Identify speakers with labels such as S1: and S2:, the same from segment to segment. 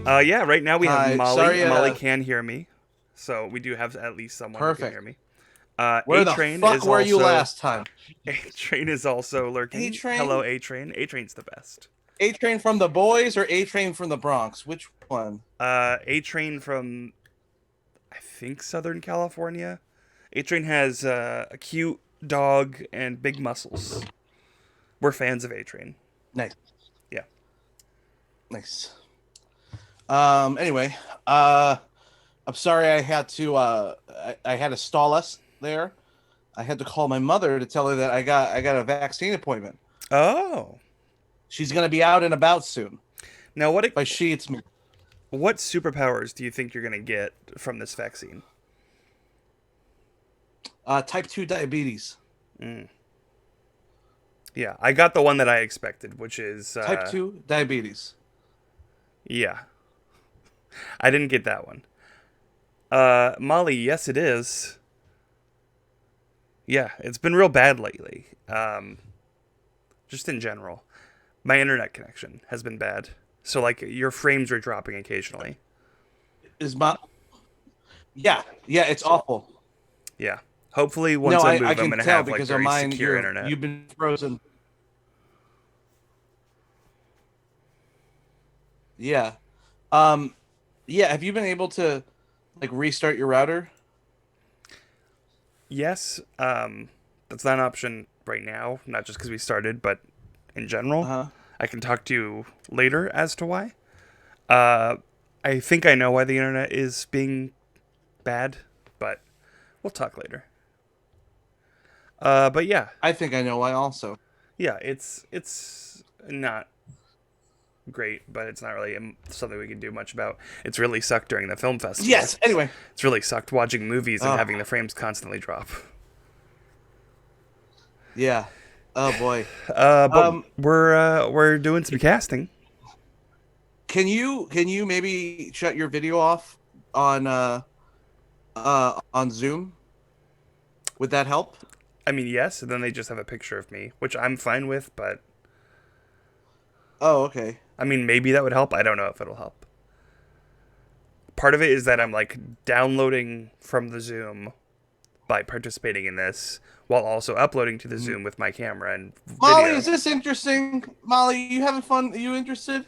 S1: Yeah, right now we have
S2: Hi.
S1: Molly.
S2: Sorry.
S1: Molly can hear me, so we do have at least someone who can
S2: Perfect.
S1: hear me.
S2: Where
S1: A
S2: the
S1: Train
S2: fuck
S1: is
S2: were you
S1: also
S2: last time?
S1: A Train is also
S2: A
S1: lurking. Hello,
S2: Train?
S1: A Train. A Train's the best.
S2: A Train from the Boys or A Train from the Bronx? Which one?
S1: A Train from I think Southern California. A Train has a cute dog and big muscles. We're fans of A Train.
S2: Nice.
S1: Yeah.
S2: Nice. Anyway, uh I'm sorry I had to I had to stall us there. I had to call my mother to tell her that I got a vaccine appointment.
S1: Oh.
S2: She's gonna be out and about soon.
S1: Now,
S2: By she, it's me.
S1: what superpowers do you think you're gonna get from this vaccine?
S2: Type 2 diabetes.
S1: Mm. Yeah, I got the one that I expected, which is
S2: Type 2 diabetes.
S1: yeah. I didn't get that one. Molly, yes, it is. Yeah, it's been real bad lately. Just in general, my internet connection has been bad. So like your frames are dropping occasionally.
S2: Is my yeah, it's awful.
S1: Yeah. Hopefully,
S2: No,
S1: once I
S2: I
S1: move, I'm
S2: can
S1: gonna
S2: tell
S1: have like
S2: because on
S1: very
S2: mine
S1: secure internet.
S2: you've been frozen. Yeah. Um yeah, have you been able to like restart your router?
S1: Yes, that's not an option right now. Not just because we started, but in general.
S2: Uh-huh.
S1: I can talk to you later as to why. Uh, I think I know why the internet is being bad, but we'll talk later. But yeah,
S2: I think I know why also.
S1: yeah, it's not great, but it's not really something we can do much about. It's really sucked during the film festival.
S2: Yes, anyway.
S1: It's really sucked watching movies and
S2: Oh,
S1: having the frames constantly drop.
S2: yeah. Oh boy.
S1: But
S2: Um
S1: we're doing some casting.
S2: can you maybe shut your video off on Zoom? Would that help?
S1: I mean, yes, and then they just have a picture of me, which I'm fine with, but
S2: Oh, okay.
S1: I mean, maybe that would help. I don't know if it'll help. Part of it is that I'm like downloading from the Zoom by participating in this while also uploading to the
S2: Mhm.
S1: Zoom with my camera and
S2: Molly, is
S1: video.
S2: this interesting? Molly, you having fun? Are you interested?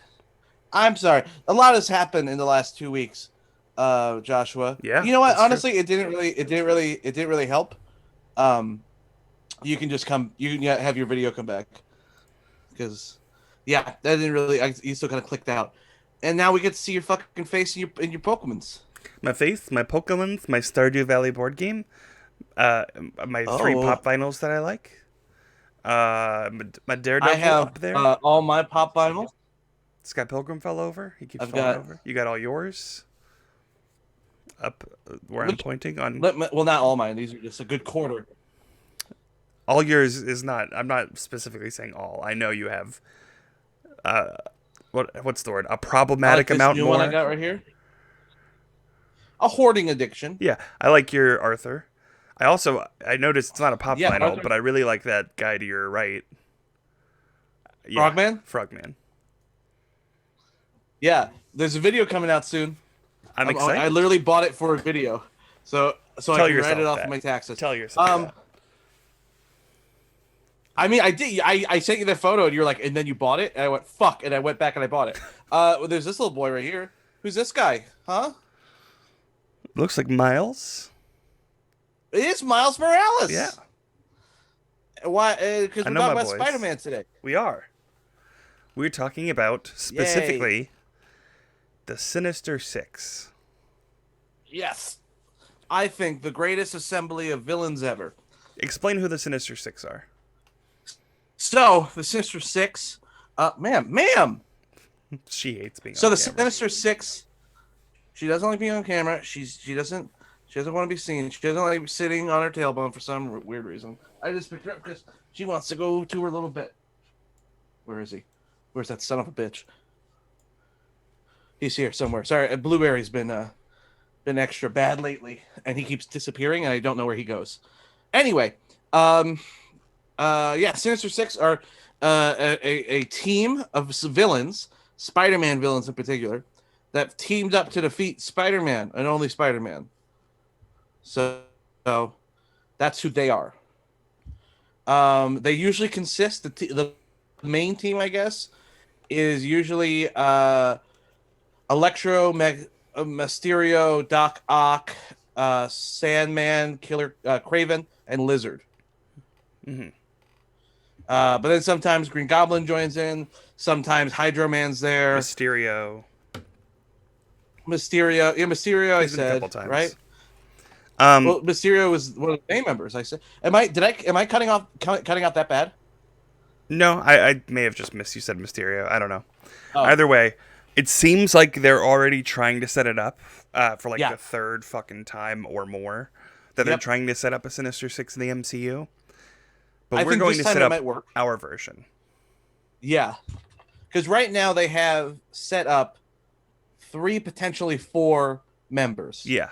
S2: I'm sorry. A lot has happened in the last 2 weeks, Joshua.
S1: Yeah,
S2: You know what?
S1: that's true.
S2: Honestly, it didn't really help. Um, you can just come. You can have your video come back because, yeah, that didn't really. You still kind of clicked out, and now we get to see your fucking face in your Pokemons.
S1: My face, my Pokemons, my Stardew Valley board game, uh, my three
S2: Oh,
S1: pop vinyls that I like, my
S2: I
S1: Daredevil
S2: have
S1: up there.
S2: all my pop vinyls.
S1: Scott Pilgrim fell over. He keeps
S2: I've
S1: falling
S2: got
S1: over. You got all yours up where I'm
S2: which
S1: pointing on.
S2: well, not all mine. These are just a good quarter.
S1: All yours is not. I'm not specifically saying all. I know you have. Uh, what's the word? A
S2: I like
S1: problematic
S2: this
S1: amount
S2: new one I
S1: more.
S2: got right here. A hoarding addiction.
S1: Yeah, I like your Arthur. I noticed it's not a pop
S2: Yeah,
S1: vinyl, but I really like that guy to your right. Yeah,
S2: Frogman.
S1: Frogman.
S2: Yeah, there's a video coming out soon.
S1: I'm
S2: I
S1: excited.
S2: literally bought it for a video, so I
S1: Tell
S2: can write it
S1: yourself
S2: off of
S1: that.
S2: my taxes.
S1: Tell yourself
S2: Um,
S1: that.
S2: I mean, I did. I sent you the photo, and you're like, and then you bought it, and I went fuck, and I went back and I bought it. Well, there's this little boy right here. Who's this guy? Huh?
S1: Looks like Miles.
S2: It is Miles
S1: Yeah,
S2: Morales. Why? Because
S1: I
S2: we're
S1: know
S2: talking
S1: my
S2: about
S1: boys.
S2: Spider-Man today.
S1: We are. We're talking about
S2: Yay!
S1: specifically the Sinister Six.
S2: Yes, I think the greatest assembly of villains ever.
S1: Explain who the Sinister Six are.
S2: So the Sinister Six, ma'am.
S1: She hates being
S2: So
S1: on
S2: the
S1: camera.
S2: Sinister Six, she doesn't like being on camera. She doesn't want to be seen. She doesn't like sitting on her tailbone for some weird reason. I just picked her up because she wants to go to her little bit. Where is he? Where's that son of a bitch? He's here somewhere. Sorry, Blueberry's been extra bad lately, and he keeps disappearing, and I don't know where he goes. Anyway, um, yeah, Sinister Six are a team of villains, Spider-Man villains in particular, that teamed up to defeat Spider-Man and only Spider-Man. So that's who they are. They usually consist the main team, I guess, is usually Electro, Mysterio, Doc Ock, Sandman, Killer Craven, and Lizard.
S1: Hmm.
S2: But then sometimes Green Goblin joins in. Sometimes Hydro Man's there.
S1: Mysterio.
S2: Mysterio, yeah, Mysterio. I
S1: He's been a couple
S2: said right.
S1: times. Um,
S2: Well, Mysterio was one of the main members. I said, am I cutting off that bad?
S1: no, I may have just missed. You said Mysterio. I don't know.
S2: Oh,
S1: Either way, it seems like they're already trying to set it up for like
S2: yeah,
S1: the third fucking time or more that they're
S2: yep.
S1: trying to set up a Sinister Six in the MCU. But
S2: I
S1: we're
S2: think
S1: going
S2: this
S1: to
S2: time
S1: set
S2: it
S1: up
S2: might work.
S1: our version.
S2: Yeah, because right now they have set up three, potentially four members.
S1: Yeah.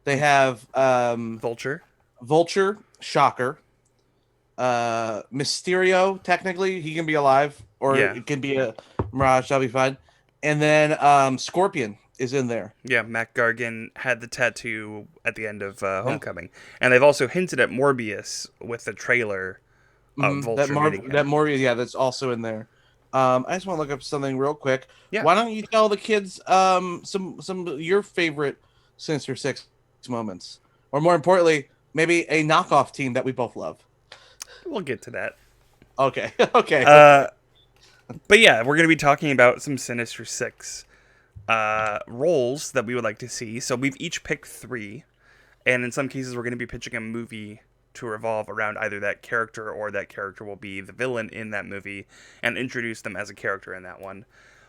S2: They have
S1: Vulture.
S2: Vulture, Shocker, Mysterio. Technically, he can be alive, or
S1: Yeah.
S2: it can be a Mirage. That'll be fine. And then Scorpion is in there.
S1: Yeah, Mac Gargan had the tattoo at the end of
S2: Yeah.
S1: Homecoming. And they've also hinted at Morbius with the trailer of Vulture meeting him.
S2: That Morbius, yeah, that's also in there. I just want to look up something real quick.
S1: Yeah.
S2: Why don't you tell the kids some of your favorite Sinister Six moments, or more importantly, maybe a knockoff team that we both love.
S1: We'll get to that.
S2: Okay, okay.
S1: But yeah, we're going to be talking about some Sinister Six roles that we would like to see. So we've each picked 3. And in some cases, we're going to be pitching a movie to revolve around either that character or that character will be the villain in that movie and introduce them as a character in that one.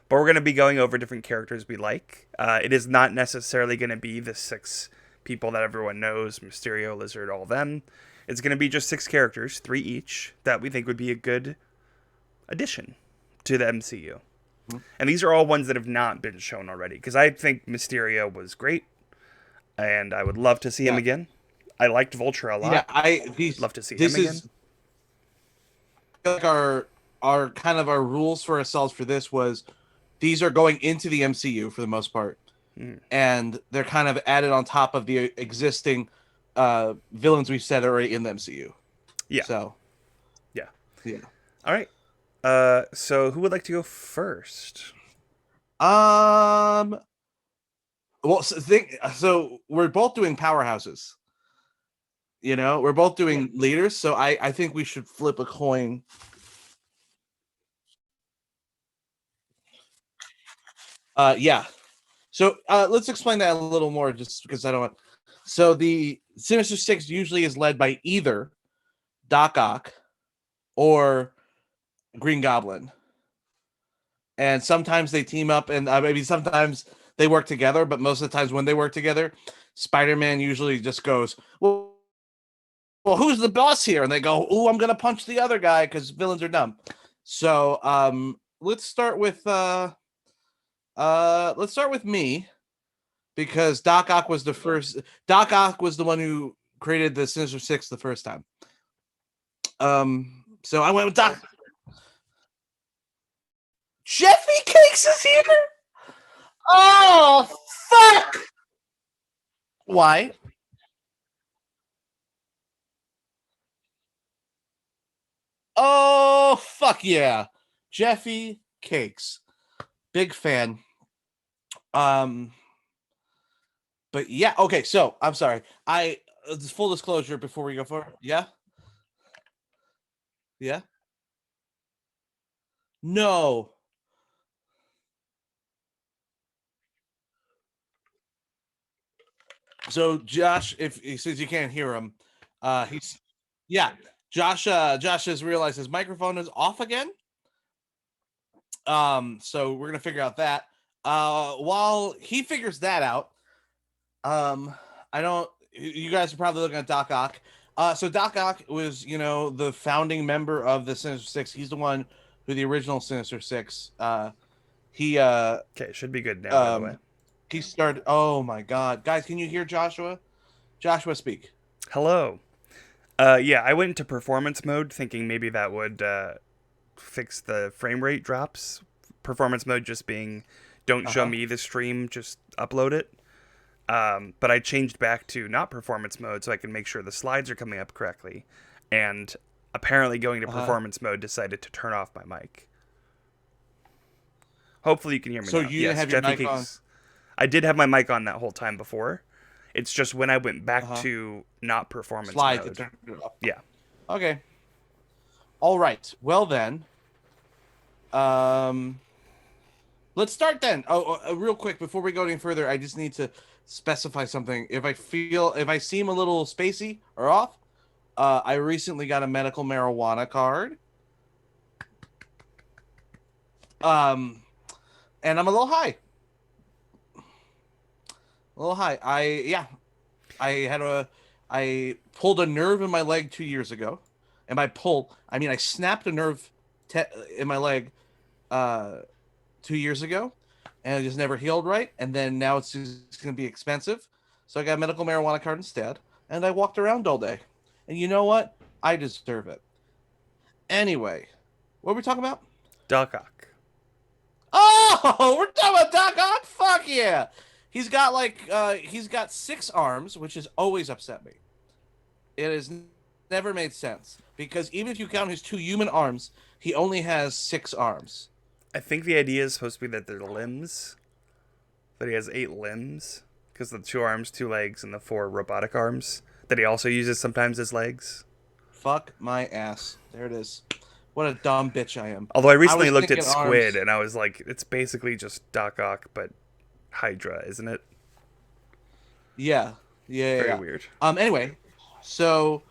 S1: But we're going to be going over different characters we like. It is not necessarily going to be the 6 people that everyone knows, Mysterio, Lizard, all them. It's going to be just 6 characters, 3 each, that we think would be a good addition to the MCU. And these are all ones that have not been shown already, because I think Mysterio was great, and I would love to see him again. I liked Vulture a lot.
S2: Yeah,
S1: Love to see
S2: this
S1: him again.
S2: is like our kind of our rules for ourselves for this was these are going into the MCU for the most part, and they're kind of added on top of the existing villains we've said already in the MCU.
S1: Yeah.
S2: So,
S1: Yeah.
S2: yeah.
S1: All right. So who would like to go first?
S2: Well, so we're both doing powerhouses. You know, we're both doing leaders, so I think we should flip a coin. Yeah. So let's explain that a little more, just because I don't want. So the Sinister Six usually is led by either Doc Ock or Green Goblin, and sometimes they team up, and maybe sometimes they work together. But most of the times when they work together, Spider-Man usually just goes, well, who's the boss here? And they go, oh, I'm gonna punch the other guy because villains are dumb. So let's start with me, because Doc Ock was the first. Doc Ock was the one who created the Sinister Six the first time. So I went with Doc. Jeffy Cakes is here. Oh fuck! Why? Oh fuck yeah, Jeffy Cakes, big fan. Um, but yeah, okay. So I'm sorry. Full disclosure before we go forward. Yeah, yeah. No. So Josh, if since you can't hear him, he's yeah. Josh has realized his microphone is off again. So we're gonna figure out that. While he figures that out, I don't. You guys are probably looking at Doc Ock. So Doc Ock was, the founding member of the Sinister Six. He's the one who the original Sinister Six. He
S1: Okay, should be good now, by the way.
S2: He started. Oh my God, guys, can you hear Joshua? Joshua, speak.
S1: Hello. Yeah, I went into performance mode thinking maybe that would fix the frame rate drops. Performance mode just being don't show
S2: Uh-huh.
S1: me the stream, just upload it. But I changed back to not performance mode so I can make sure the slides are coming up correctly. And apparently going to
S2: Uh-huh.
S1: performance mode decided to turn off my mic. Hopefully you can hear me
S2: So
S1: now.
S2: you didn't
S1: Yes,
S2: have your
S1: Jeffy
S2: mic on.
S1: Cakes. I did have my mic on that whole time before. It's just when I went back
S2: Uh-huh.
S1: to not performance
S2: Slide to
S1: mode.
S2: turn it off.
S1: Yeah.
S2: Okay. All right. Well then, um, let's start then. Real quick before we go any further, I just need to specify something. If I seem a little spacey or off, I recently got a medical marijuana card. Um, and I'm a little high. A little high. I had a I pulled a nerve in my leg 2 years ago, and by pull I mean I snapped a nerve in my leg uh 2 years ago, and it just never healed right. And then now it's just going to be expensive, so I got a medical marijuana card instead, and I walked around all day. And you know what? I deserve it. Anyway, what are we talking about?
S1: Doc Ock.
S2: Oh, we're talking about Doc Ock. Fuck yeah! He's got 6 arms, which has always upset me. It has never made sense because even if you count his 2 human arms, he only has 6 arms.
S1: I think the idea is supposed to be that they're limbs. That he has 8 limbs. Because the 2 arms, 2 legs, and the 4 robotic arms. That he also uses sometimes as legs.
S2: Fuck my ass. There it is. What a dumb bitch I am.
S1: Although I
S2: I
S1: recently
S2: was
S1: looked at
S2: thinking
S1: Squid
S2: arms.
S1: and I was like, it's basically just Doc Ock, but Hydra, isn't it?
S2: Yeah. Yeah.
S1: Very
S2: Yeah.
S1: weird.
S2: Anyway, so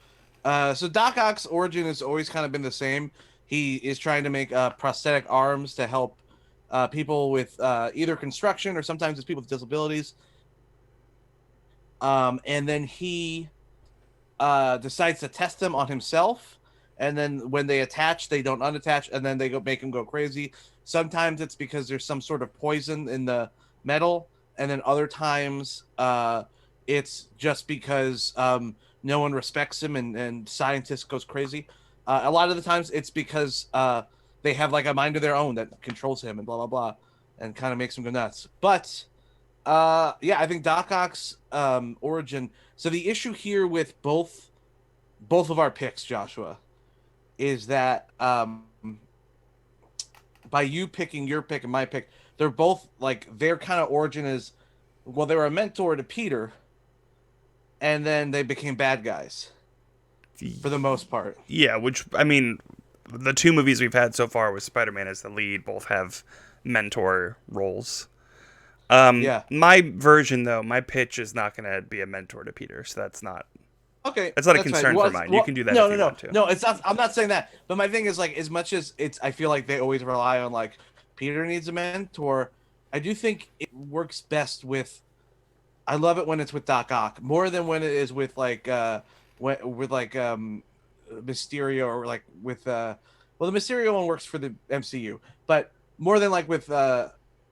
S2: so Doc Ock's origin has always kind of been the same. He is trying to make prosthetic arms to help people with either construction, or sometimes it's people with disabilities. And then he decides to test them on himself, and then when they attach, they don't unattach, and then they go make him go crazy. Sometimes it's because there's some sort of poison in the metal, and then other times it's just because no one respects him, and scientist goes crazy. A lot of the times it's because they have like a mind of their own that controls him and blah blah blah, and kind of makes him go nuts. But yeah, I think Doc Ock's origin. So the issue here with both of our picks, Joshua, is that by you picking your pick and my pick, they're both like their kind of origin is, well, they were a mentor to Peter, and then they became bad guys for the most part.
S1: Yeah, which, I mean, the 2 movies we've had so far with Spider-Man as the lead both have mentor roles.
S2: Yeah.
S1: My version, though, my pitch is not going to be a mentor to Peter, so that's not
S2: Okay,
S1: a
S2: that's
S1: concern
S2: fine.
S1: for mine. You can do that
S2: no,
S1: if
S2: no,
S1: you
S2: no,
S1: want to.
S2: no. It's not. I'm not saying that. But my thing is like, as much as it's, I feel like they always rely on like Peter needs a mentor. I do think it works best with. I love it when it's with Doc Ock more than when it is with like with like Mysterio, or like with well, the Mysterio one works for the MCU, but more than like with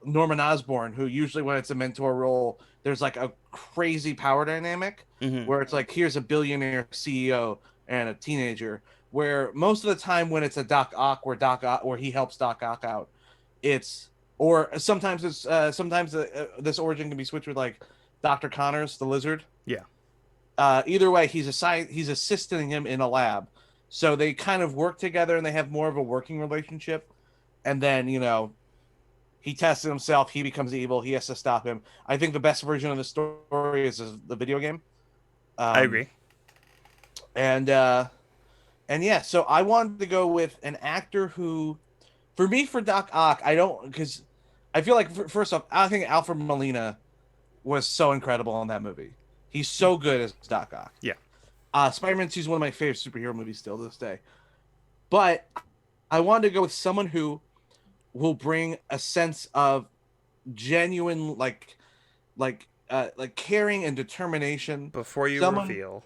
S2: Norman Osborn, who usually when it's a mentor role, there's like a crazy power dynamic
S1: Mm-hmm.
S2: where it's like here's a billionaire CEO and a teenager. Where most of the time when it's a Doc Ock, where he helps Doc Ock out, it's, or sometimes it's sometimes this origin can be switched with like Dr. Connors, the lizard.
S1: Yeah.
S2: Either way, he's assisting him in a lab, so they kind of work together and they have more of a working relationship. And then he tested himself, he becomes evil, he has to stop him. I think the best version of the story is the video game.
S1: I agree.
S2: And yeah, so I wanted to go with an actor who, for me, for Doc Ock, I don't, because I feel like first off, I think Alfred Molina was so incredible in that movie. He's so good as Doc Ock.
S1: Yeah.
S2: Spider-Man 2 is one of my favorite superhero movies still to this day. But I wanted to go with someone who will bring a sense of genuine, like caring and determination.
S1: Before you
S2: Someone,
S1: reveal,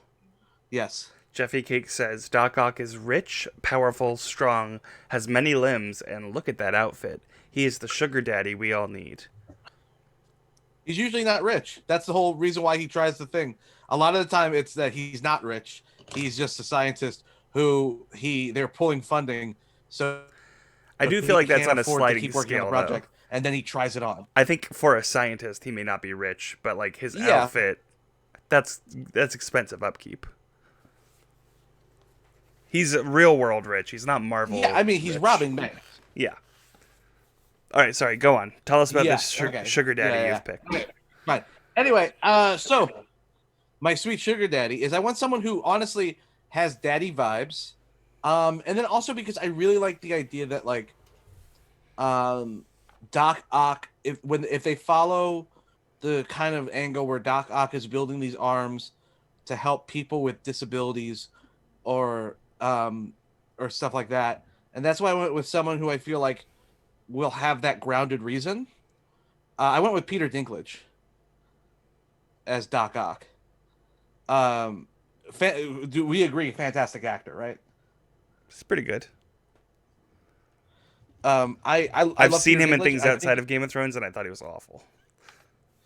S2: yes.
S1: Jeffy Cake says Doc Ock is rich, powerful, strong, has many limbs, and look at that outfit. He is the sugar daddy we all need.
S2: He's usually not rich. That's the whole reason why he tries the thing. A lot of the time, it's that he's not rich. He's just a scientist they're pulling funding. So
S1: I do
S2: he
S1: feel like that's
S2: can't
S1: on a
S2: afford to
S1: sliding
S2: keep working on
S1: scale,
S2: the
S1: though.
S2: project. and then he tries it on.
S1: I think for a scientist, he may not be rich, but like his
S2: Yeah,
S1: outfit, that's expensive upkeep. He's real world rich. He's not
S2: yeah.
S1: Marvel
S2: I mean, he's
S1: rich.
S2: robbing banks.
S1: Yeah. All right. Sorry. Go on. Tell us about
S2: Yeah.
S1: this
S2: Okay.
S1: sugar daddy
S2: Yeah.
S1: you've
S2: Yeah.
S1: picked.
S2: Okay. Fine. Anyway, so my sweet sugar daddy is I want someone who honestly has daddy vibes, and then also because I really like the idea that like, um, Doc Ock if they follow the kind of angle where Doc Ock is building these arms to help people with disabilities or or stuff like that, and that's why I went with someone who I feel like will have that grounded reason. I went with Peter Dinklage as Doc Ock. Um, do we agree? Fantastic actor, right?
S1: It's pretty good.
S2: I
S1: I've
S2: love
S1: seen
S2: Peter
S1: him in
S2: Dinklage.
S1: things
S2: I
S1: outside
S2: think
S1: of Game of Thrones, and I thought he was awful.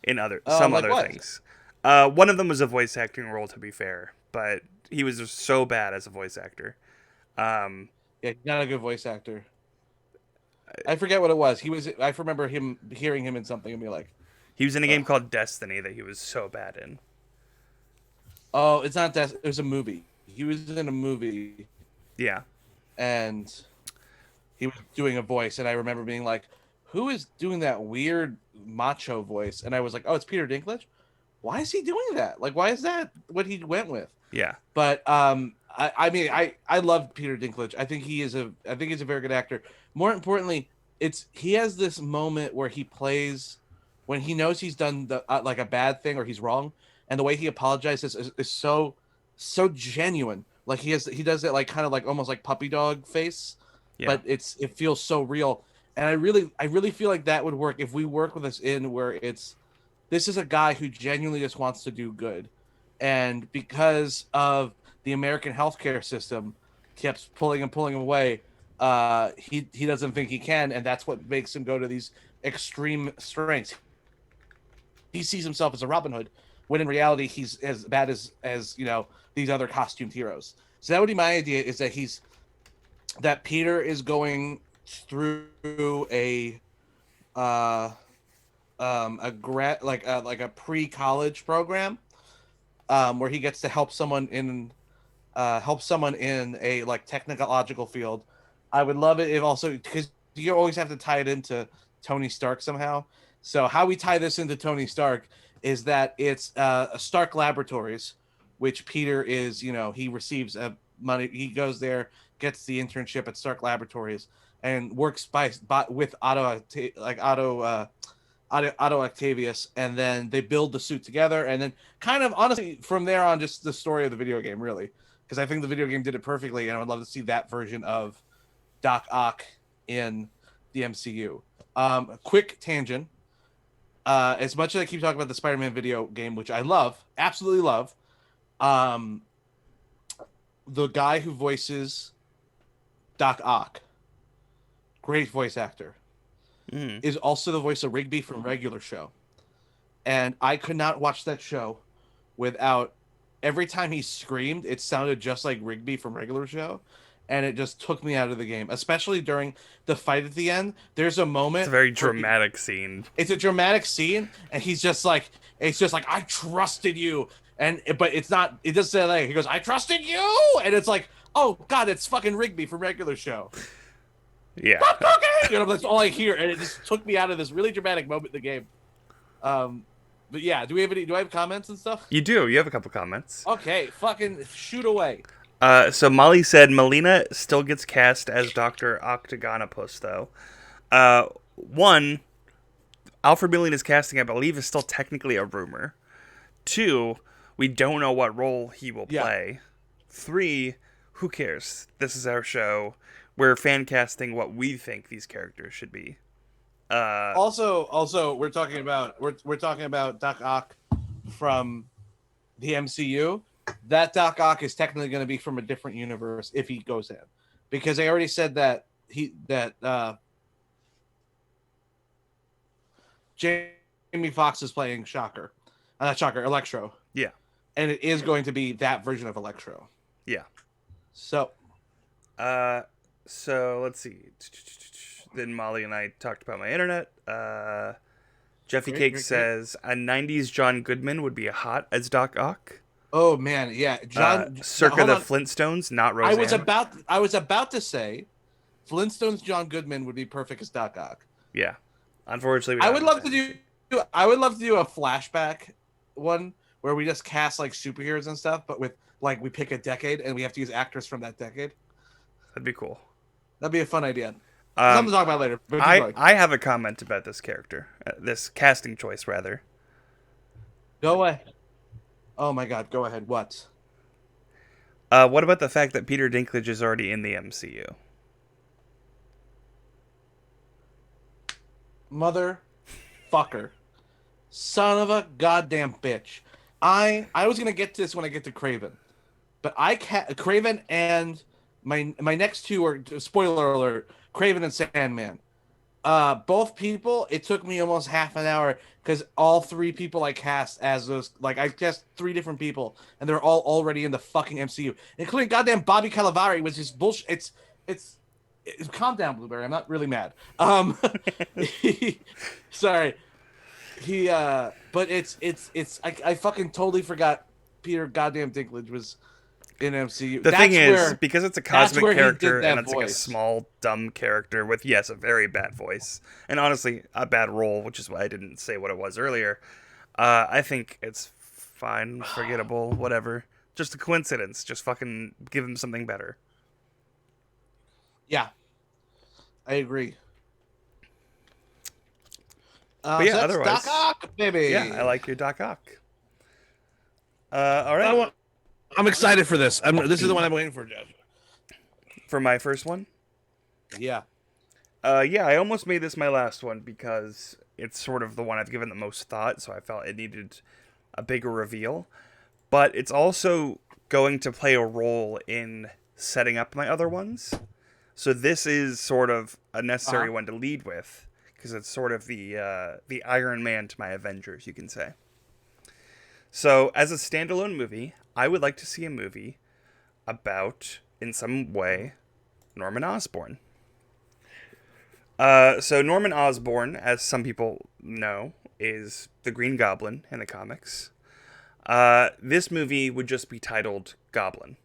S1: In some
S2: like
S1: other
S2: what?
S1: things, one of them was a voice acting role, to be fair, but he was just so bad as a voice actor. Um,
S2: Yeah, he's not a good voice actor. I forget what it was. He was. I remember him hearing him in something and be like,
S1: he was in a game
S2: ugh.
S1: called Destiny that he was so bad in.
S2: "Oh, it's not that. It was a movie. He was in a movie
S1: Yeah,
S2: and he was doing a voice, and I remember being like, who is doing that weird macho voice? And I was like, oh, it's Peter Dinklage. Why is he doing that? Like, why is that what he went with?
S1: yeah,
S2: But I mean, I love Peter Dinklage. I think he's a very good actor. More importantly, it's he has this moment where he plays when he knows he's done the like a bad thing or he's wrong, and the way he apologizes is so genuine. Like he does it like kind of like almost like puppy dog face,
S1: yeah.
S2: but it feels so real. And I really feel like that would work if we work with this in where it's this is a guy who genuinely just wants to do good, and because of the American healthcare system keeps pulling him away, he doesn't think he can, and that's what makes him go to these extreme strengths. He sees himself as a Robin Hood, when in reality he's as bad as you know these other costumed heroes. So that would be my idea: is that Peter is going through uh like a pre-college program where he gets to help someone in a like technological field. I would love it if also because you always have to tie it into Tony Stark somehow. So how we tie this into Tony Stark is that it's Stark Laboratories, which Peter is, he receives money. He goes there, gets the internship at Stark Laboratories, and works with Otto Octavius, and then they build the suit together, and then kind of honestly from there on, just the story of the video game, really, because I think the video game did it perfectly, and I would love to see that version of Doc Ock in the MCU. A quick tangent. As much as I keep talking about the Spider-Man video game, which I love, absolutely love, um, the guy who voices Doc Ock, great voice actor,
S1: Mm.
S2: is also the voice of Rigby from Regular Show. And I could not watch that show without every time he screamed, it sounded just like Rigby from Regular Show. And it just took me out of the game, especially during the fight at the end. There's a
S1: It's a
S2: moment
S1: very
S2: where
S1: dramatic scene.
S2: it's a dramatic scene, and it's just like, I trusted you. But it's not, it doesn't say like, he goes, I trusted you. And it's like, oh God, it's fucking Rigby from Regular Show.
S1: Yeah.
S2: Stop talking! That's all I hear. And it just took me out of this really dramatic moment in the game. But yeah, do I have comments and stuff?
S1: You do. You have a couple comments.
S2: Okay, fucking shoot away.
S1: So Molly said Melina still gets cast as Dr. Octagonopus, though. One, Alfred Molina's casting, I believe, is still technically a rumor. Two, we don't know what role he will
S2: Yeah.
S1: play. Three, who cares? This is our show. We're fan casting what we think these characters should be.
S2: Also, we're talking about Doc Ock from the MCU. That Doc Ock is technically going to be from a different universe if he goes in, because they already said that Jamie Foxx is playing Electro,
S1: Yeah.
S2: and it is going to be that version of Electro.
S1: Yeah.
S2: So
S1: So let's see. then Molly and I talked about my internet. Jeffy Cake
S2: Great.
S1: says a '90s John Goodman would be hot as Doc Ock.
S2: Oh man, yeah, John.
S1: Circa
S2: hold
S1: the
S2: on.
S1: Flintstones, not Roseanne.
S2: I was about to say, Flintstones John Goodman would be perfect as Doc Ock.
S1: Yeah, unfortunately,
S2: I would love to do a flashback one where we just cast like superheroes and stuff, but with like we pick a decade and we have to use actors from that decade.
S1: That'd be cool.
S2: That'd be a fun idea. Something to talk about later. But
S1: I have a comment about this character, this casting choice rather.
S2: Go away. Oh my God, go ahead. What?
S1: What about the fact that Peter Dinklage is already in the MCU?
S2: Motherfucker. Son of a goddamn bitch. I was gonna get to this when I get to Craven, but Craven and my next two are, spoiler alert, Craven and Sandman. Both people, it took me almost half an hour because all three people I cast as those, like I cast three different people and they're all already in the fucking MCU, including goddamn Bobby Cannavale, which is bullshit. It's calm down, Blueberry. I'm not really mad. Sorry. But I fucking totally forgot Peter goddamn Dinklage was in MCU.
S1: The thing is, because it's a cosmic character and it's like a small, dumb character with, yes, a very bad voice and honestly a bad role, which is why I didn't say what it was earlier. I think it's fine, forgettable, whatever. Just a coincidence. Just fucking give him something better.
S2: Yeah, I agree.
S1: But yeah,
S2: so
S1: otherwise,
S2: Doc Ock, baby.
S1: Yeah, I like your Doc Ock. All right.
S2: I'm excited for this. This is the one I'm waiting for, Jeff.
S1: For my first one?
S2: Yeah.
S1: Yeah, I almost made this my last one because it's sort of the one I've given the most thought, so I felt it needed a bigger reveal. But it's also going to play a role in setting up my other ones. So this is sort of a necessary one to lead with, because it's sort of the Iron Man to my Avengers, you can say. So, as a standalone movie, I would like to see a movie about, in some way, Norman Osborn. So Norman Osborn, as some people know, is the Green Goblin in the comics. This movie would just be titled Goblin.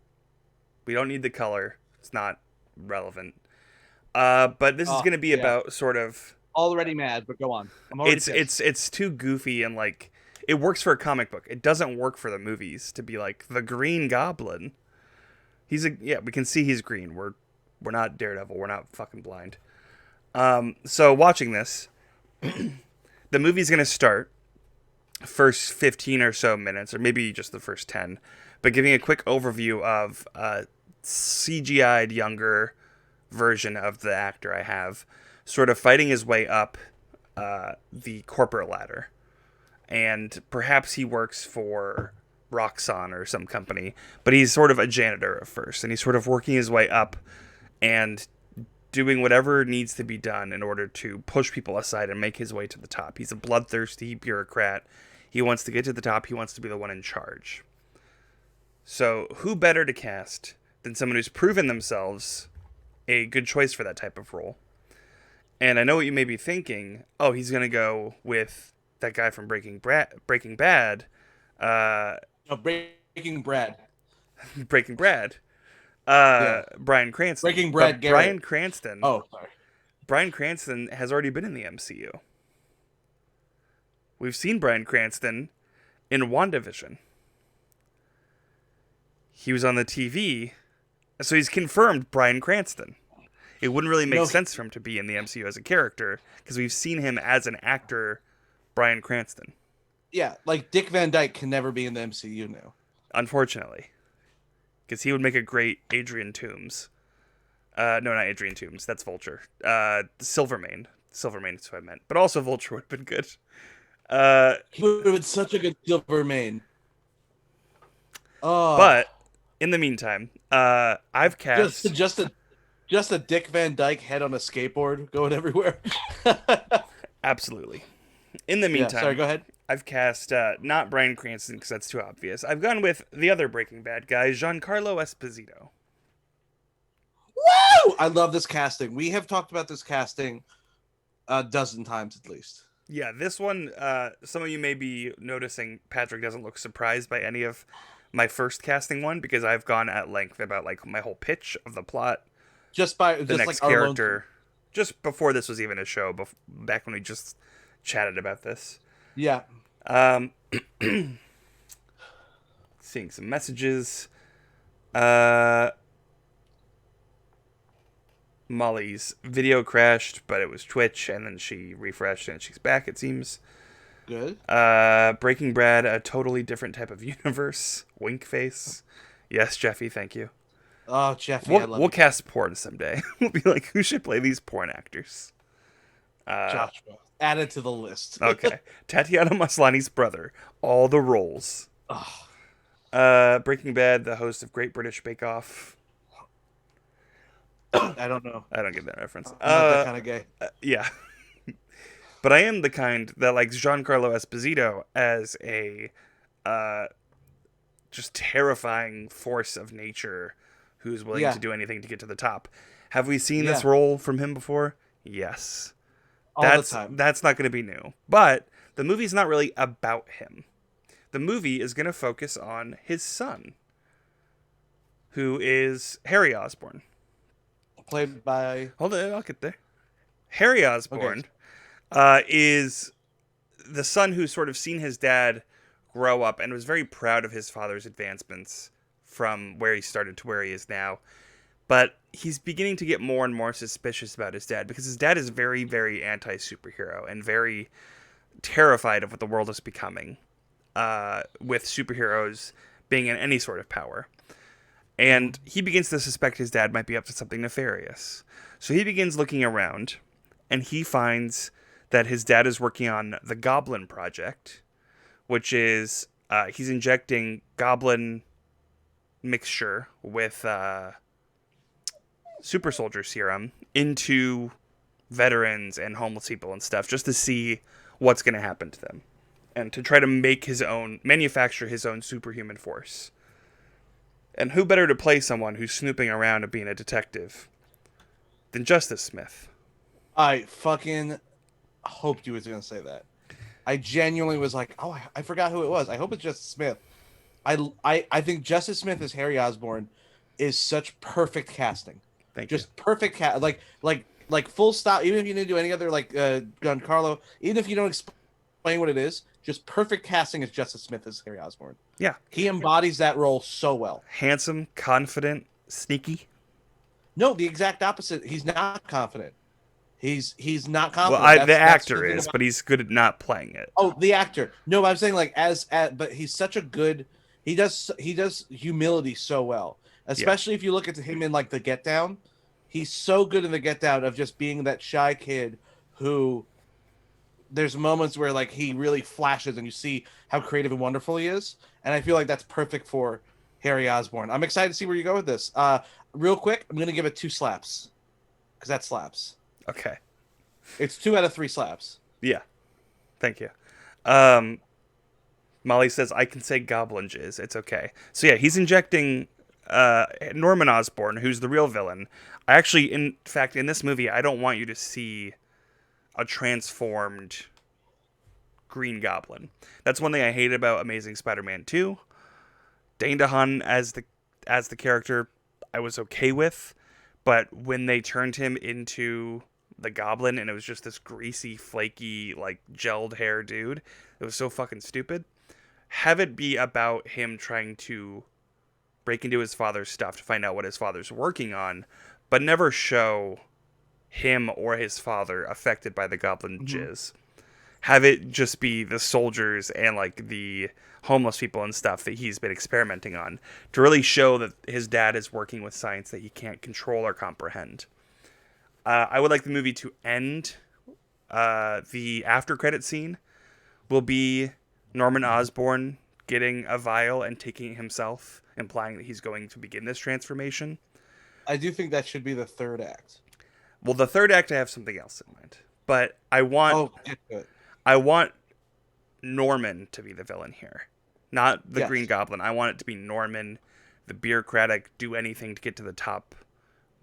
S1: We don't need the color. It's not relevant. But this is going to be about sort of...
S2: Already mad, but go on.
S1: It's too goofy and like... It works for a comic book. It doesn't work for the movies to be like the Green Goblin. We can see he's green. We're not Daredevil. We're not fucking blind. So watching this, the movie's gonna start first 15 or so minutes, or maybe just the first 10, but giving a quick overview of a CGI'd younger version of the actor I have, sort of fighting his way up the corporate ladder. And perhaps he works for Roxxon or some company, but he's sort of a janitor at first, and he's sort of working his way up and doing whatever needs to be done in order to push people aside and make his way to the top. He's a bloodthirsty bureaucrat. He wants to get to the top. He wants to be the one in charge. So who better to cast than someone who's proven themselves a good choice for that type of role? And I know what you may be thinking. Oh, he's going to go with that guy from Breaking Bad.
S2: Breaking Brad.
S1: Breaking Brad. Bryan Cranston.
S2: Breaking Brad.
S1: Bryan Cranston.
S2: Oh, sorry.
S1: Bryan Cranston has already been in the MCU. We've seen Bryan Cranston in WandaVision. He was on the TV, so he's confirmed Bryan Cranston. It wouldn't really make sense for him to be in the MCU as a character, because we've seen him as an actor, Bryan Cranston.
S2: Yeah, like Dick Van Dyke can never be in the MCU now.
S1: Unfortunately. Because he would make a great Adrian Toomes. No, not Adrian Toomes. That's Vulture. Silvermane. Silvermane is what I meant. But also Vulture would have been good.
S2: He would have been such a good Silvermane. Oh.
S1: But, in the meantime, I've cast...
S2: Just a Dick Van Dyke head on a skateboard going everywhere.
S1: Absolutely. In the meantime...
S2: Sorry, go ahead.
S1: I've cast not Bryan Cranston because that's too obvious. I've gone with the other Breaking Bad guy, Giancarlo Esposito.
S2: I love this casting. We have talked about this casting a dozen times at least.
S1: Yeah, this one, some of you may be noticing Patrick doesn't look surprised by any of my first casting one, because I've gone at length about like my whole pitch of the plot,
S2: Just
S1: the
S2: like
S1: next
S2: our lone.
S1: character, just before this was even a show, back when we just chatted about this.
S2: Yeah.
S1: Um, seeing some messages. Uh, Molly's video crashed, but it was Twitch, and then she refreshed, and she's back, it seems.
S2: Good.
S1: Breaking Bad, a totally different type of universe. Wink face. Yes, Jeffy, thank you.
S2: Oh, Jeffy, I love
S1: We'll
S2: you.
S1: cast porn someday. We'll be like, who should play these porn actors?
S2: Joshua. Add it to the list.
S1: Okay. Tatiana Maslany's brother. All the roles.
S2: Oh,
S1: Breaking Bad, the host of Great British Bake Off.
S2: I don't know.
S1: I don't get that reference.
S2: I'm not that kind of gay.
S1: Yeah. But I am the kind that likes Giancarlo Esposito as a just terrifying force of nature who's willing to do anything to get to the top. Have we seen this role from him before? Yes.
S2: All the time.
S1: That's not going to be new. But the movie's not really about him. The movie is going to focus on his son, who is Harry Osborn.
S2: Played by...
S1: Hold on, I'll get there. Harry Osborn is the son who's sort of seen his dad grow up and was very proud of his father's advancements from where he started to where he is now. But he's beginning to get more and more suspicious about his dad, because his dad is very, very anti-superhero and very terrified of what the world is becoming, with superheroes being in any sort of power. And he begins to suspect his dad might be up to something nefarious. So he begins looking around, and he finds that his dad is working on the Goblin project, which is he's injecting Goblin mixture with super soldier serum into veterans and homeless people and stuff, just to see what's going to happen to them, and to try to manufacture his own superhuman force. And who better to play someone who's snooping around and being a detective than Justice Smith?
S2: I fucking hoped you was going to say that. I genuinely was like, oh, I forgot who it was. I hope it's Justice Smith. I think Justice Smith as Harry Osborn is such perfect casting.
S1: Thank you.
S2: Just perfect like full stop. Even if you didn't do any other like Giancarlo, even if you don't explain what it is, just perfect casting as Justice Smith as Harry Osborn.
S1: Yeah.
S2: He embodies that role so well.
S1: Handsome, confident, sneaky.
S2: No, the exact opposite. He's not confident. He's not confident.
S1: Well, the actor is, but he's good at not playing it.
S2: Oh, the actor. No, I'm saying like but he's such a good. He does humility so well, especially if you look at him in like the Get Down. He's so good in the Get Down of just being that shy kid who. There's moments where like he really flashes and you see how creative and wonderful he is, and I feel like that's perfect for Harry Osborn. I'm excited to see where you go with this. Real quick, I'm gonna give it 2 slaps because that slaps.
S1: Okay.
S2: It's 2 out of 3 slaps.
S1: Yeah. Thank you. Molly says, I can say goblin jizz. It's okay. So yeah, he's injecting Norman Osborn, who's the real villain. In fact, in this movie, I don't want you to see a transformed Green Goblin. That's one thing I hate about Amazing Spider-Man 2. Dane DeHaan as the character, I was okay with, but when they turned him into the Goblin and it was just this greasy, flaky, like gelled hair dude, it was so fucking stupid. Have it be about him trying to break into his father's stuff to find out what his father's working on, but never show him or his father affected by the Goblin jizz. Have it just be the soldiers and like the homeless people and stuff that he's been experimenting on, to really show that his dad is working with science that he can't control or comprehend. I would like the movie to end. The after credit scene will be Norman Osborn getting a vial and taking it himself, implying that he's going to begin this transformation.
S2: I do think that should be the 3rd act.
S1: Well, the 3rd act, I have something else in mind, but I want Norman to be the villain here, not the Green Goblin. I want it to be Norman, the bureaucratic, do anything to get to the top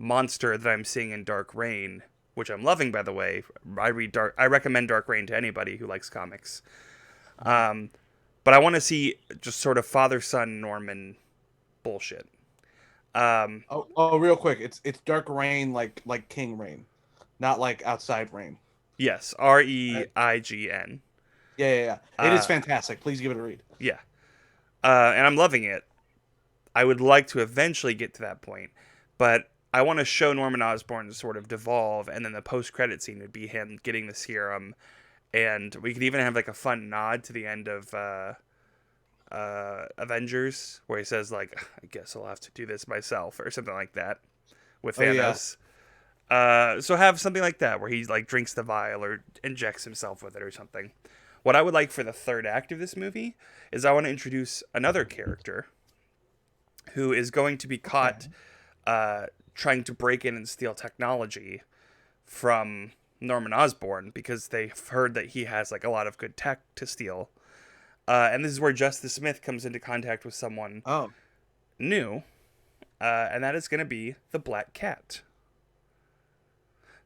S1: monster that I'm seeing in Dark Reign, which I'm loving, by the way. I recommend Dark Reign to anybody who likes comics. But I want to see just sort of father-son Norman bullshit.
S2: Real quick, it's Dark Rain, like King Rain, not like Outside Rain.
S1: Yes, Reign.
S2: Yeah. It is fantastic. Please give it a read.
S1: Yeah. And I'm loving it. I would like to eventually get to that point, but I want to show Norman Osborn sort of devolve, and then the post-credit scene would be him getting the serum, and we could even have like a fun nod to the end of Avengers, where he says like, "I guess I'll have to do this myself," or something like that, with Thanos. So have something like that where he like drinks the vial or injects himself with it or something. What I would like for the third act of this movie is I want to introduce another character who is going to be caught trying to break in and steal technology from Norman Osborn because they've heard that he has like a lot of good tech to steal. And this is where Justice Smith comes into contact with someone new, and that is going to be the Black Cat.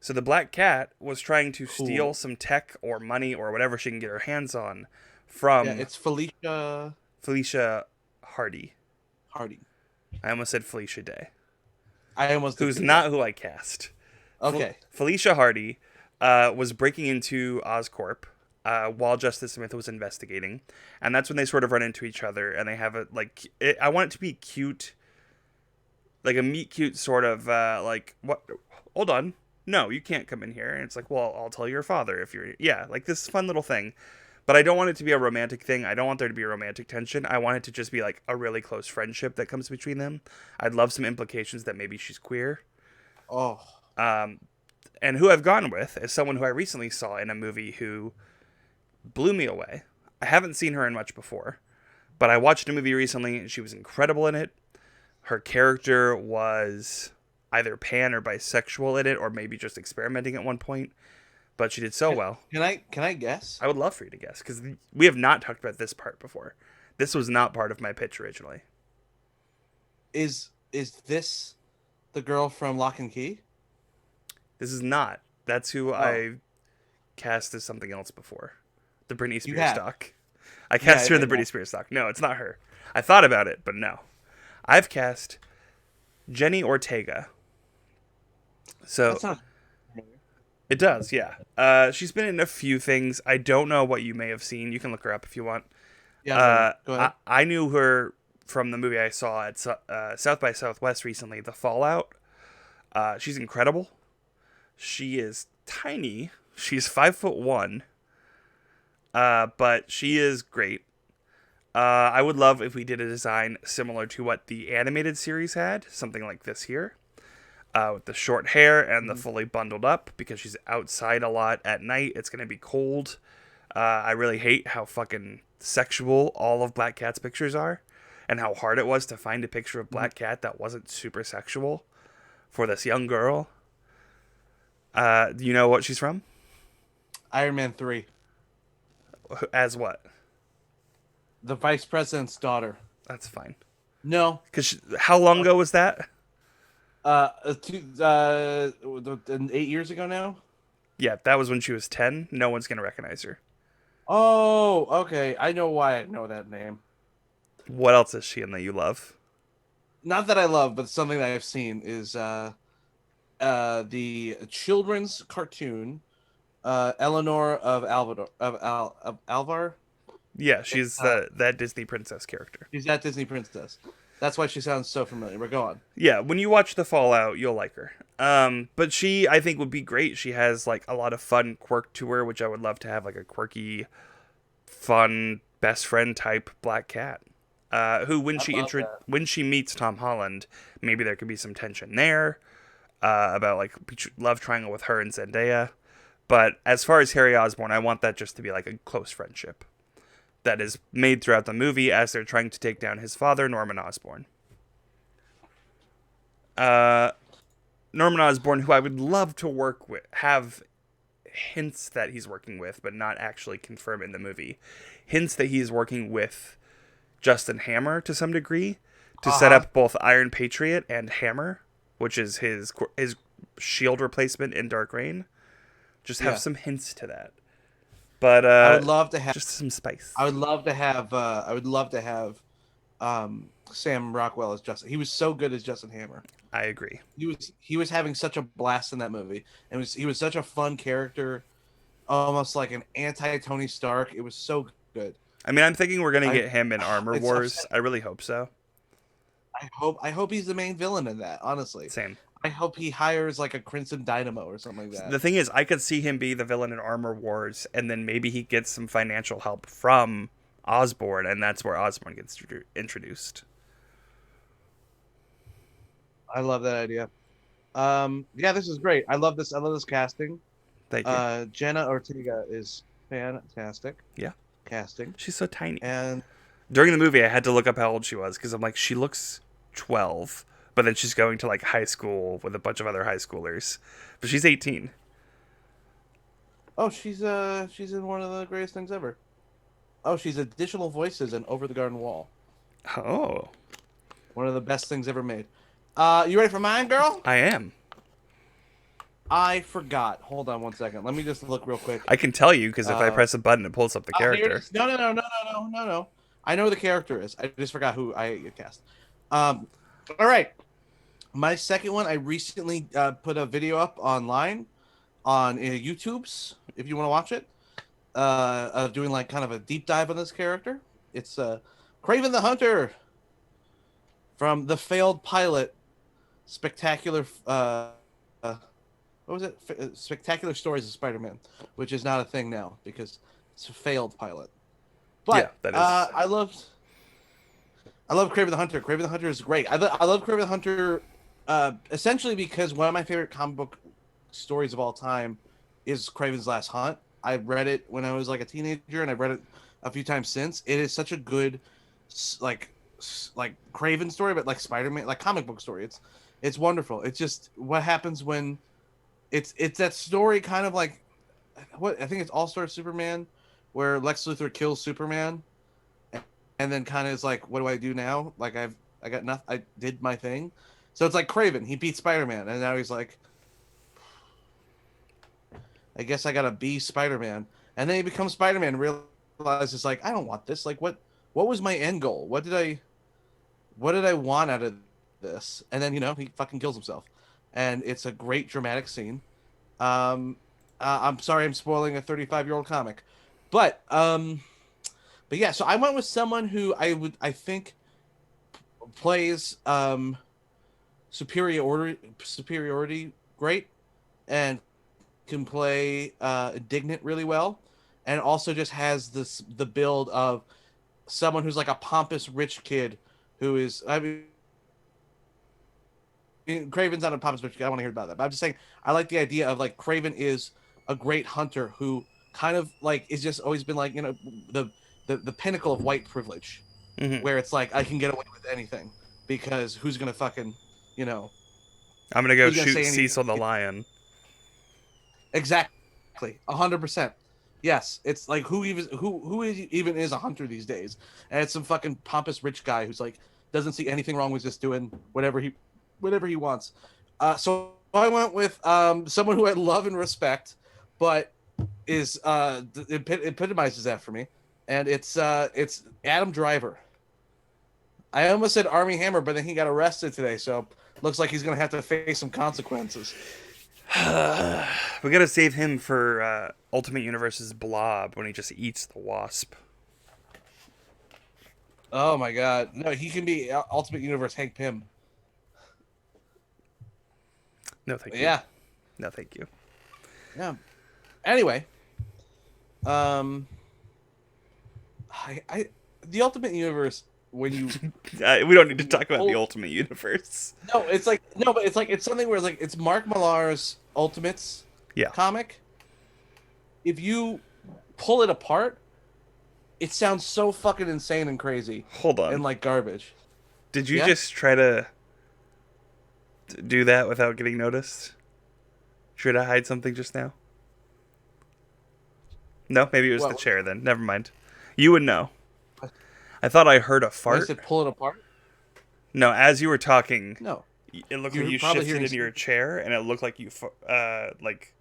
S1: So the Black Cat was trying to steal some tech or money or whatever she can get her hands on from...
S2: Yeah, it's Felicia
S1: Hardy. I almost said Felicia Day. Who's not who I cast.
S2: Okay.
S1: Felicia Hardy was breaking into Oscorp while Justice Smith was investigating, and that's when they sort of run into each other, and they have a I want it to be cute, like a meet cute sort of like, what? Hold on, no, you can't come in here. And it's like, well, I'll tell your father if you're like this fun little thing. But I don't want it to be a romantic thing. I don't want there to be a romantic tension. I want it to just be like a really close friendship that comes between them. I'd love some implications that maybe she's queer. And who I've gone with is someone who I recently saw in a movie who blew me away. I haven't seen her in much before, but I watched a movie recently and she was incredible in it. Her character was either pan or bisexual in it, or maybe just experimenting at one point. But she did so well.
S2: Can I guess?
S1: I would love for you to guess, because we have not talked about this part before. This was not part of my pitch originally.
S2: Is this the girl from Lock and Key?
S1: This is not. That's who I cast as something else before. The Britney Spears doc. I cast her in the Britney Spears doc. No, it's not her. I thought about it, but no. I've cast Jenny Ortega. So... That's not... It does, yeah. She's been in a few things. I don't know what you may have seen. You can look her up if you want.
S2: Yeah, go ahead.
S1: I knew her from the movie I saw at South by Southwest recently, The Fallout. She's incredible. She is tiny. She's 5'1", but she is great. I would love if we did a design similar to what the animated series had, something like this here. With the short hair and the fully bundled up, because she's outside a lot at night. It's going to be cold. I really hate how fucking sexual all of Black Cat's pictures are, and how hard it was to find a picture of Black Cat that wasn't super sexual for this young girl. Do you know what she's from?
S2: Iron Man 3.
S1: As what?
S2: The Vice President's daughter.
S1: That's fine.
S2: No.
S1: Because how long ago was that?
S2: 8 years ago now?
S1: Yeah, that was when she was 10. No one's going to recognize her.
S2: Oh, okay. I know why I know that name.
S1: What else is she in that you love?
S2: Not that I love, but something that I've seen is the children's cartoon, Eleanor of Alvar.
S1: Yeah, she's that Disney princess character.
S2: She's that Disney princess. That's why she sounds so familiar. But go on.
S1: Yeah, when you watch The Fallout, you'll like her. But she, I think, would be great. She has like a lot of fun quirk to her, which I would love to have, like a quirky, fun best friend type Black Cat. Who, when she meets Tom Holland, maybe there could be some tension there about like love triangle with her and Zendaya. But as far as Harry Osborn, I want that just to be like a close friendship that is made throughout the movie as they're trying to take down his father, Norman Osborn. Norman Osborn, who I would love to work with, have hints that he's working with, but not actually confirm in the movie. Hints that he's working with Justin Hammer to some degree to set up both Iron Patriot and Hammer which is his shield replacement in Dark Reign. Just have
S2: Yeah.
S1: some hints to that. But
S2: I would love to have.
S1: just some spice.
S2: I would love to have. I would love to have Sam Rockwell as Justin. He was so good as Justin Hammer.
S1: I agree.
S2: He was having such a blast in that movie, and he was such a fun character, almost like an anti Tony Stark. It was so good.
S1: I mean, I'm thinking we're gonna get him in Armor
S2: it's
S1: Wars.
S2: upsetting.
S1: I really hope so.
S2: I hope he's the main villain in that. Honestly,
S1: Same.
S2: I hope he hires like a Crimson Dynamo or something like that.
S1: The thing is, I could see him be the villain in Armor Wars, and then maybe he gets some financial help from Osborn, and that's where Osborn gets introduced.
S2: I love that idea. Yeah, this is great. I love this. I love this casting.
S1: Thank you.
S2: Jenna Ortega is fantastic.
S1: Yeah.
S2: Casting.
S1: She's so tiny.
S2: And
S1: During the movie, I had to look up how old she was because I'm like, she looks 12, but then she's going to like high school with a bunch of other high schoolers, but she's 18.
S2: oh, she's in one of the greatest things ever. Oh, she's additional voices in Over the Garden Wall.
S1: Oh,
S2: One of the best things ever made. You ready for mine, girl?
S1: I am.
S2: I forgot. Hold on one second. Let me just look real quick.
S1: I can tell you because if I press a button, it pulls up the
S2: Here it
S1: character.
S2: is. No. I know who the character is. I just forgot who I cast. All right. My second one, I recently put a video up online on YouTube's, if you want to watch it, of doing like kind of a deep dive on this character. It's Craven the Hunter from the failed pilot, Spectacular. What was it? Spectacular Stories of Spider-Man, which is not a thing now because it's a failed pilot. But
S1: Yeah, that is.
S2: I love Craven the Hunter. Craven the Hunter is great. I love Craven the Hunter essentially because one of my favorite comic book stories of all time is Craven's Last Hunt. I read it when I was like a teenager, and I've read it a few times since. It is such a good like Craven story, but like Spider-Man, like comic book story. It's wonderful. It's just what happens when it's that story, kind of like what I think it's All-Star Superman, where Lex Luthor kills Superman, and then kind of is like, what do I do now? Like I got nothing. I did my thing. So it's like Craven. He beat Spider-Man, and now he's like, I guess I gotta be Spider-Man. And then he becomes Spider-Man and realizes like, I don't want this. Like what was my end goal? What did I want out of this? And then, he fucking kills himself. And it's a great dramatic scene. I'm sorry I'm spoiling a 35-year-old comic. But yeah, so I went with someone who I think plays superiority great, and can play indignant really well, and also just has the build of someone who's like a pompous rich kid who is, I mean, Craven's not a pompous rich kid. I don't want to hear about that. But I'm just saying I like the idea of like Craven is a great hunter who kind of like is just always been like, the pinnacle of white privilege, where it's like I can get away with anything because who's gonna fucking,
S1: I'm gonna go shoot
S2: say
S1: Cecil the lion.
S2: Exactly, 100%. Yes, it's like who even is a hunter these days, and it's some fucking pompous rich guy who's like doesn't see anything wrong with just doing whatever he wants. So I went with someone who I love and respect, but is epitomizes that for me, and it's Adam Driver. I almost said Army Hammer, but then he got arrested today, so looks like he's gonna have to face some consequences.
S1: We gotta save him for Ultimate Universe's Blob when he just eats the wasp.
S2: Oh my god. No, he can be Ultimate Universe Hank Pym.
S1: No, thank you.
S2: Yeah.
S1: No, thank you.
S2: Yeah. Anyway. The Ultimate Universe, when you
S1: we don't need to talk about the Ultimate Universe.
S2: but it's something where it's Mark Millar's Ultimates comic. If you pull it apart, it sounds so fucking insane and crazy.
S1: Hold on.
S2: And like garbage.
S1: Did you just try to do that without getting noticed? Try to hide something just now? No, maybe it was the chair then. Never mind. You would know. I thought I heard a fart.
S2: I said pull it apart?
S1: No, as you were talking, It looked like
S2: You're
S1: you
S2: probably
S1: shifted
S2: hearing.
S1: in your chair, and it looked like like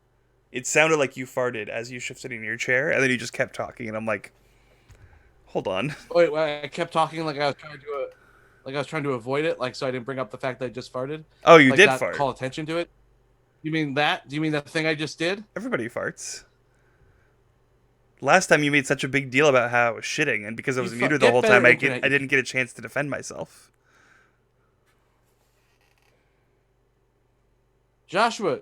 S1: it sounded like you farted as you shifted in your chair, and then you just kept talking, and I'm like, hold on.
S2: Wait, I kept talking like I was trying to like I was trying to avoid it, like so I didn't bring up the fact that I just farted,
S1: Oh, you
S2: like
S1: did
S2: not
S1: fart.
S2: call attention to it. You mean that? Do you mean that thing I just did?
S1: Everybody farts. Last time you made such a big deal about how I was shitting, and because I was muted the
S2: Get
S1: whole
S2: better
S1: time,
S2: internet.
S1: I
S2: You
S1: didn't get a chance to defend myself.
S2: Joshua,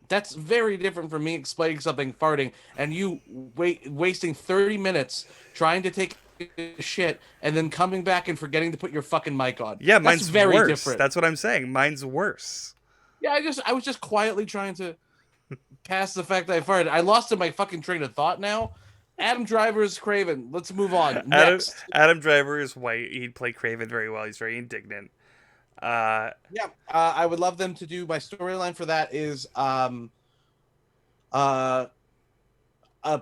S2: that's very different from me explaining something farting and you wasting 30 minutes trying to take a shit and then coming back and forgetting to put your fucking mic on.
S1: Yeah,
S2: That's
S1: mine's
S2: very
S1: worse.
S2: different.
S1: That's what I'm saying. Mine's worse.
S2: Yeah, I was just quietly trying to pass the fact that I farted. I lost my fucking train of thought now. Adam Driver's Craven. Let's move on.
S1: Adam
S2: Next.
S1: Adam Driver is white. He'd play Craven very well. He's very indignant. Uh,
S2: Yeah, I would love them to do my storyline for that is uh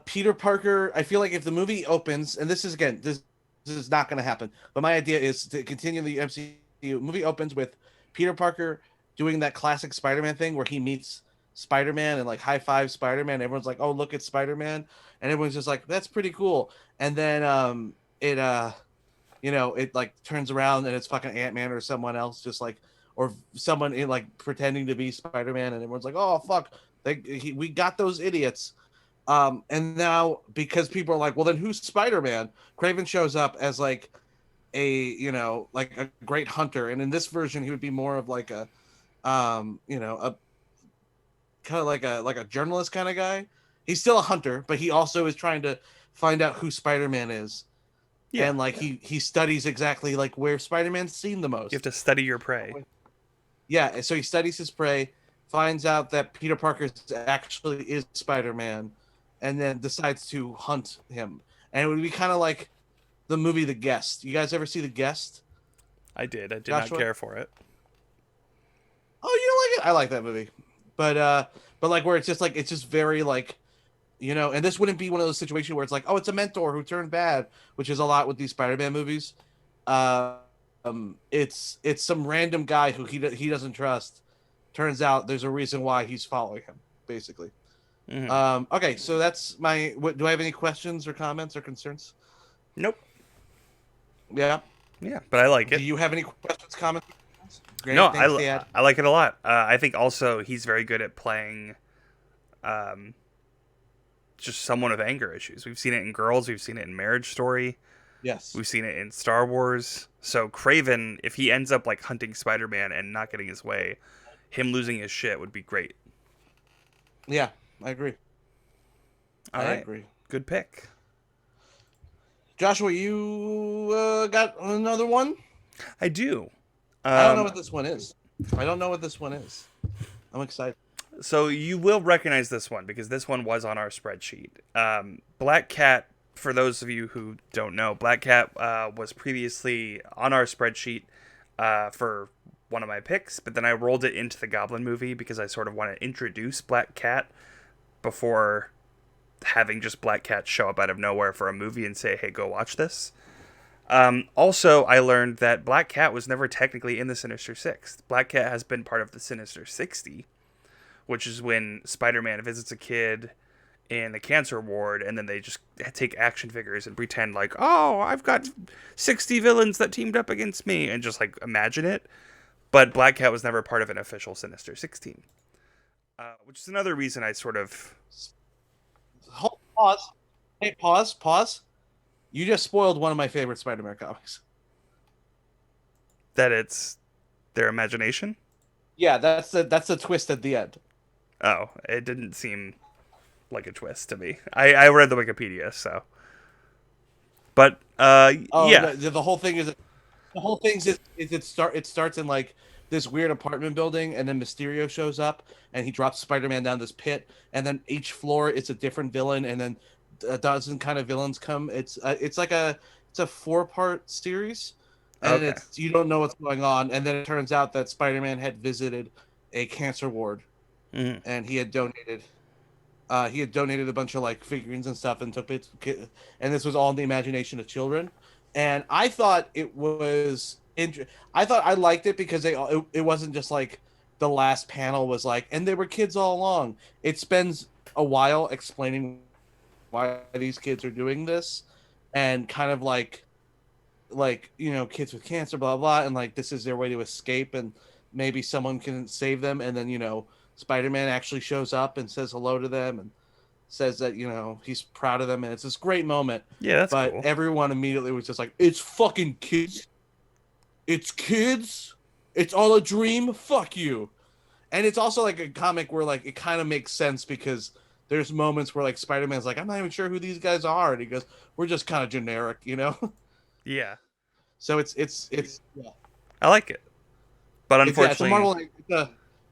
S2: Peter Parker. I feel like if the movie opens, and this is again, this is not going to happen, but my idea is to continue the MCU. Movie opens with Peter Parker doing that classic Spider-Man thing where he meets Spider-Man and like high five Spider-Man. Everyone's like, "Oh, look at Spider-Man," and everyone's just like, "That's pretty cool." And then it it like turns around and it's fucking Ant-Man or someone else, just like or someone in like pretending to be Spider-Man, and everyone's like, "Oh fuck, we got those idiots." And now because people are like, well, then who's Spider-Man? Craven shows up as like like a great hunter, and in this version, he would be more of like a kind of like a journalist kind of guy. He's still a hunter, but he also is trying to find out who Spider-Man is,
S1: yeah,
S2: and like he studies exactly like where Spider-Man's seen the
S1: you have
S2: most.
S1: to study your prey.
S2: Yeah, so he studies his prey, finds out that Peter Parker actually is Spider-Man, and then decides to hunt him. And it would be kind of like the movie The Guest. You guys ever see The Guest,
S1: I did. I did not
S2: Joshua?
S1: care for it.
S2: Oh, you don't like it? I like that movie, but like where it's just like it's just very like and this wouldn't be one of those situations where it's like, oh, it's a mentor who turned bad, which is a lot with these Spider-Man movies. Uh, it's some random guy who he doesn't trust. Turns out there's a reason why he's following him, basically.
S1: Mm-hmm.
S2: Okay, so that's my. Do I have any questions or comments or concerns?
S1: Nope.
S2: Yeah.
S1: Yeah, but I like
S2: Do
S1: it.
S2: you have any questions, comments?
S1: No,
S2: Great, thanks, Dad.
S1: I like it a lot. I think also he's very good at playing, um, just someone with anger issues. We've seen it in Girls. We've seen it in Marriage Story.
S2: Yes.
S1: We've seen it in Star Wars. So Craven, if he ends up like hunting Spider-Man and not getting his way, him losing his shit would be great.
S2: Yeah, I agree.
S1: All
S2: I
S1: right,
S2: agree.
S1: good pick.
S2: Joshua, you got another one?
S1: I do.
S2: I don't know what this one is. I don't know what this one is. I'm excited.
S1: So you will recognize this one because this one was on our spreadsheet. Black Cat, for those of you who don't know, Black Cat was previously on our spreadsheet for one of my picks, but then I rolled it into the Goblin movie because I sort of want to introduce Black Cat before having just Black Cat show up out of nowhere for a movie and say, hey, go watch this. Also, I learned that Black Cat was never technically in the Sinister Six. Black Cat has been part of the Sinister 60, which is when Spider-Man visits a kid in the cancer ward, and then they just take action figures and pretend like, oh, I've got 60 villains that teamed up against me, and just like imagine it. But Black Cat was never part of an official Sinister Six team, which is another reason I sort of...
S2: Hold, pause. Hey, pause. You just spoiled one of my favorite Spider-Man comics.
S1: that it's their imagination.
S2: Yeah, that's the twist at the end.
S1: Oh, it didn't seem like a twist to me. I read the Wikipedia, so. But
S2: Oh,
S1: yeah,
S2: the whole thing is it starts in like this weird apartment building, and then Mysterio shows up and he drops Spider-Man down this pit, and then each floor it's a different villain, and then a dozen kind of villains come. It's like it's a 4-part series, and
S1: okay.
S2: you don't know what's going on, and then it turns out that Spider-Man had visited a cancer ward,
S1: Mm-hmm.
S2: and he had donated a bunch of like figurines and stuff and took it, and this was all in the imagination of children. And I thought it was I thought I liked it because it wasn't just like the last panel was like, and they were kids all along. It spends a while explaining why these kids are doing this, and kind of like kids with cancer, blah blah, and like this is their way to escape, and maybe someone can save them, and then Spider-Man actually shows up and says hello to them and says that he's proud of them, and it's this great moment.
S1: Yeah, that's
S2: But
S1: cool.
S2: everyone immediately was just like, "It's fucking kids. It's kids. It's all a dream. Fuck you." And it's also like a comic where like it kind of makes sense because there's moments where like Spider-Man's like, "I'm not even sure who these guys are," and he goes, "We're just kind of generic."
S1: Yeah,
S2: So it's yeah.
S1: I like it, but
S2: It's a
S1: unfortunately,
S2: Marvel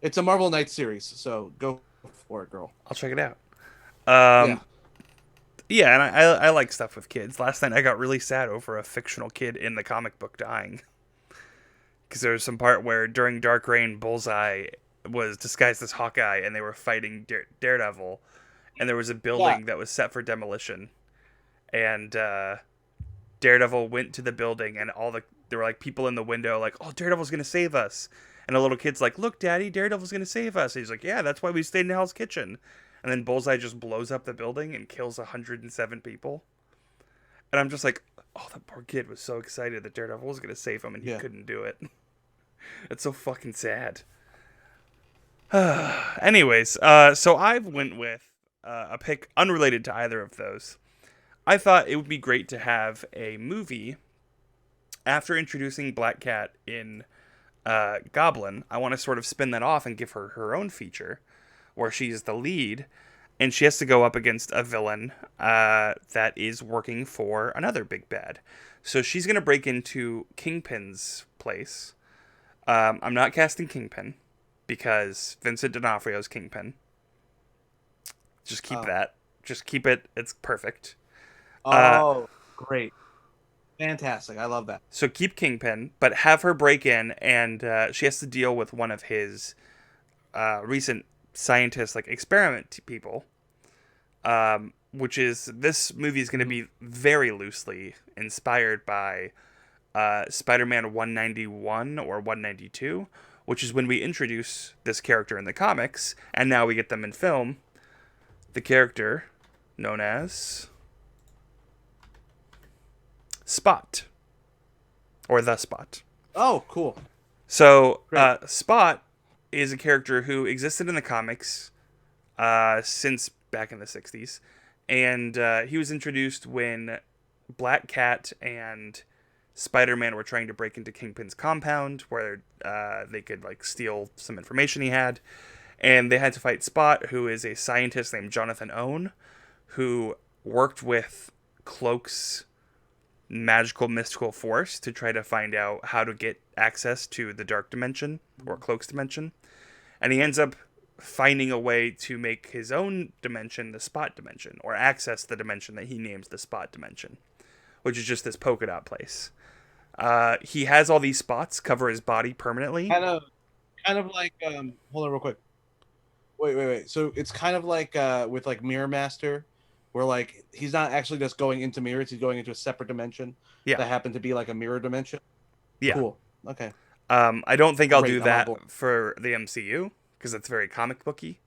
S2: it's a Marvel Knights series. So go for it, girl.
S1: I'll check it out.
S2: Yeah.
S1: Um, yeah, and I like stuff with kids. Last night I got really sad over a fictional kid in the comic book dying because there was some part where during Dark Reign, Bullseye was disguised as Hawkeye and they were fighting Daredevil, and there was a
S2: Yeah.
S1: building that was set for demolition, and Daredevil went to the building and there were like people in the window like, "Oh, Daredevil's gonna save us," and a little kid's like, "Look, Daddy, Daredevil's gonna save us." And he's like, "Yeah, that's why we stayed in Hell's Kitchen." And then Bullseye just blows up the building and kills 107 people. And I'm just like, "Oh, that poor kid was so excited that Daredevil was gonna save him and he
S2: Yeah.
S1: couldn't do it." It's so fucking sad. Anyways, so I went with a pick unrelated to either of those. I thought it would be great to have a movie after introducing Black Cat in Goblin. I want to sort of spin that off and give her her own feature where she's the lead and she has to go up against a villain that is working for another big bad. So she's going to break into Kingpin's place. I'm not casting Kingpin because Vincent D'Onofrio's Kingpin. Just keep
S2: Oh.
S1: that. Just keep it. It's perfect. Uh,
S2: Oh, great. Fantastic. I love that.
S1: so keep Kingpin, but have her break in, and she has to deal with one of his recent scientist like experiment people. Which is this movie is going to
S2: Mhm.
S1: be very loosely inspired by Spider-Man 191 or 192, which is when we introduce this character in the comics, and now we get them in film. The character known as Spot or the Spot.
S2: Oh, cool.
S1: So
S2: Great.
S1: Spot is a character who existed in the comics since back in the 60s. And he was introduced when Black Cat and Spider-Man were trying to break into Kingpin's compound where they could like steal some information he had. And they had to fight Spot, who is a scientist named Jonathan Owen, who worked with Cloak's magical mystical force to try to find out how to get access to the dark dimension or Cloak's dimension. And he ends up finding a way to make his own dimension the Spot dimension, or access the dimension that he names the Spot dimension, which is just this polka dot place. He has all these spots cover his body permanently.
S2: Kind of kind of like hold on real quick. Wait. So it's kind of like with like Mirror Master, where like he's not actually just going into mirrors, he's going into a separate dimension
S1: Yeah,
S2: that happened to be like a mirror dimension.
S1: yeah.
S2: Cool. Okay.
S1: I don't think I'll do
S2: Great. I'm on
S1: that
S2: board.
S1: for the MCU because it's very comic booky.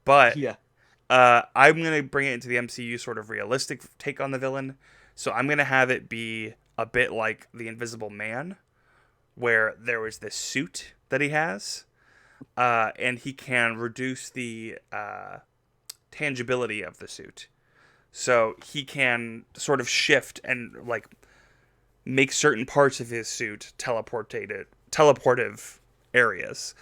S1: But
S2: Yeah.
S1: I'm gonna bring it into the MCU sort of realistic take on the villain. So I'm gonna have it be a bit like the Invisible Man, where there was this suit that he has, and he can reduce the tangibility of the suit. So he can sort of shift and like make certain parts of his suit teleportive areas.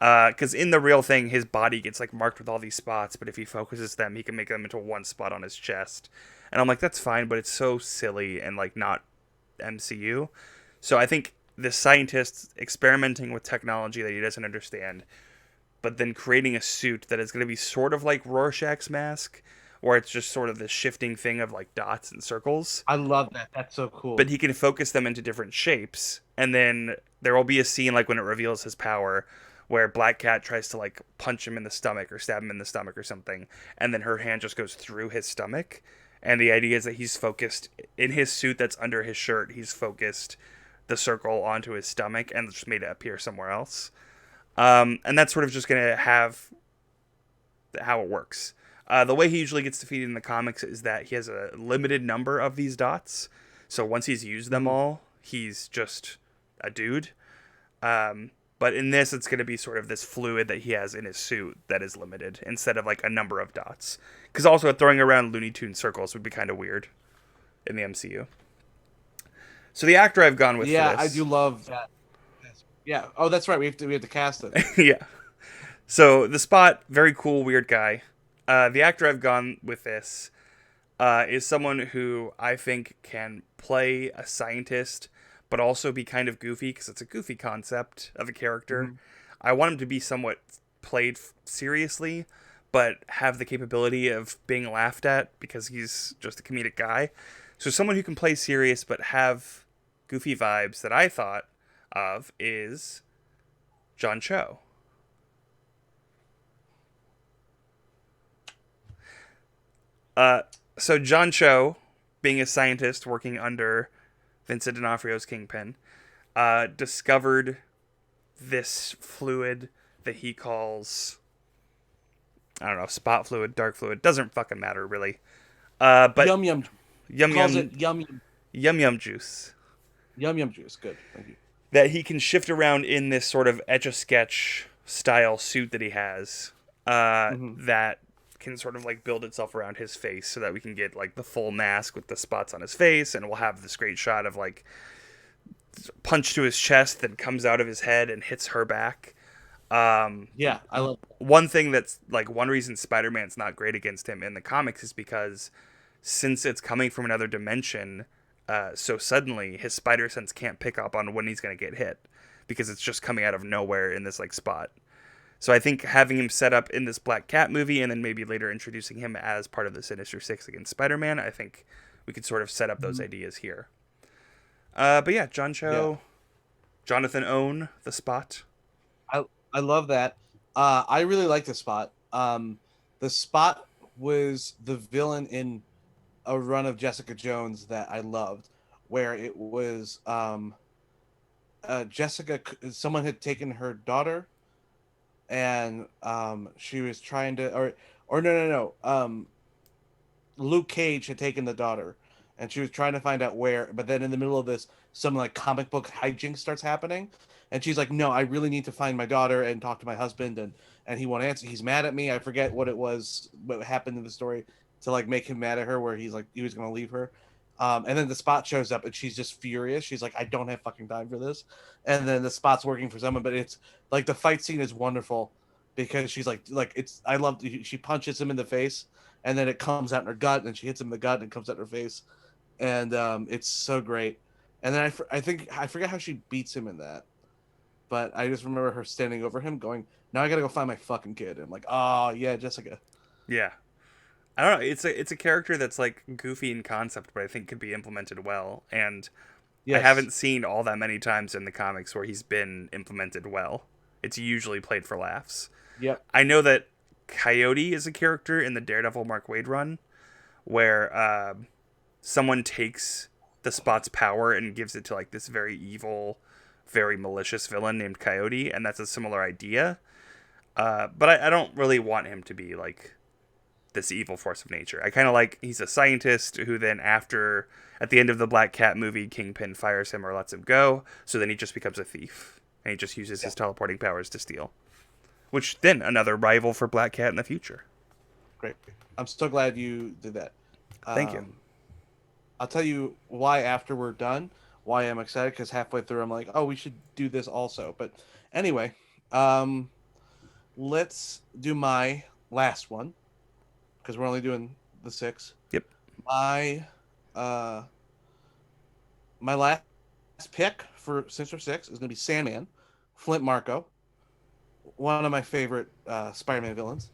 S1: Because in the real thing, his body gets like marked with all these spots, but if he focuses them, he can make them into one spot on his chest. And I'm like, that's fine, but it's so silly and like not MCU. So I think this scientist experimenting with technology that he doesn't understand, but then creating a suit that is going to be sort of like Rorschach's mask, where it's just sort of this shifting thing of like dots and circles,
S2: I love that. That's so
S1: but
S2: cool.
S1: he can focus them into different shapes. And then there will be a scene like when it reveals his power where Black Cat tries to like punch him in the stomach or stab him in the stomach or something, and then her hand just goes through his stomach. And the idea is that he's focused in his suit that's under his shirt. He's focused the circle onto his stomach and just made it appear somewhere else. And that's sort of just going to have how it works. The way he usually gets defeated in the comics is that he has a limited number of these dots. So once he's used them
S2: Mhm.
S1: all, he's just a dude. But in this, it's going to be sort of this fluid that he has in his suit that is limited instead of like a number of dots. Because also throwing around Looney Tune circles would be kind of weird in the MCU. So the actor I've gone with for
S2: Yeah, I do
S1: this,
S2: love that. Yeah. Oh, that's right. We have to cast it.
S1: yeah. So the Spot, very cool, weird guy. The actor I've gone with this is someone who I think can play a scientist, but also be kind of goofy because it's a goofy concept of a character.
S2: Mhm.
S1: I want him to be somewhat played seriously, but have the capability of being laughed at because he's just a comedic guy. So someone who can play serious but have goofy vibes that I thought of is John Cho. Uh, so John Cho, being a scientist working under Vincent D'Onofrio's Kingpin, discovered this fluid that he calls, I don't know, spot fluid, dark fluid. Doesn't fucking matter really. But
S2: Yum yum.
S1: yum
S2: Calls
S1: yum
S2: it yum yum.
S1: yum yum juice
S2: Yum yum juice. Good. Thank you.
S1: that he can shift around in this sort of etch a sketch style suit that he has.
S2: Hmm.
S1: That can sort of like build itself around his face so that we can get like the full mask with the spots on his face, and we'll have this great shot of like punch to his chest that comes out of his head and hits her back. Um,
S2: Yeah, I love.
S1: One thing that's like one reason Spider-Man's not great against him in the comics is because since it's coming from another dimension, so suddenly his spider sense can't pick up on when he's going to get hit because it's just coming out of nowhere in this like spot. So I think having him set up in this Black Cat movie and then maybe later introducing him as part of the Sinister Six against Spider-Man, I think we could sort of set up those
S2: Mhm.
S1: ideas here. But yeah, John
S2: Yeah,
S1: Cho, Jonathan Owen, the Spot.
S2: I I love that. I really like the Spot. The Spot was the villain in a run of Jessica Jones that I loved, where it was Jessica. Someone had taken her daughter, and she was trying to, or no. Luke Cage had taken the daughter, and she was trying to find out where. But then in the middle of this, some like comic book hijinks starts happening, and she's like, "No, I really need to find my daughter and talk to my husband." And he won't answer. He's mad at me. I forget what it was, what happened in the story to like make him mad at her, where he's like he was gonna leave her. And then the Spot shows up, and she's just furious. She's like, "I don't have fucking time for this." And then the Spot's working for someone, but it's like the fight scene is wonderful because she's like it's. I love. She punches him in the face, and then it comes out in her gut, and she hits him in the gut, and it comes out in her face, and it's so great. And then I think I forget how she beats him in that, but I just remember her standing over him, going, "Now I gotta go find my fucking kid." And I'm like, "Oh yeah, Jessica."
S1: Yeah, I don't know. It's a character that's like goofy in concept, but I think could be implemented well. And I
S2: Yes.
S1: haven't seen all that many times in the comics where he's been implemented well. It's usually played for laughs.
S2: Yep.
S1: I know that Coyote is a character in the Daredevil Mark Waid run where someone takes the Spot's power and gives it to like this very evil, very malicious villain named Coyote, and that's a similar idea. But I don't really want him to be like this evil force of nature. I kind of like he's a scientist who then after at the end of the Black Cat movie, Kingpin fires him or lets him go, so then he just becomes a thief and he just uses
S2: Yeah.
S1: his teleporting powers to steal. Which then another rival for Black Cat in the future.
S2: Great. I'm so glad you did that.
S1: Thank you.
S2: Um, I'll tell you why after we're done. Why I'm excited because halfway through I'm like, oh, we should do this also. But anyway, um, let's do my last one because we're only doing the six.
S1: Yep.
S2: My uh my last pick for Sinister Six is gonna be Sandman, Flint Marko, one of my favorite Spider-Man villains.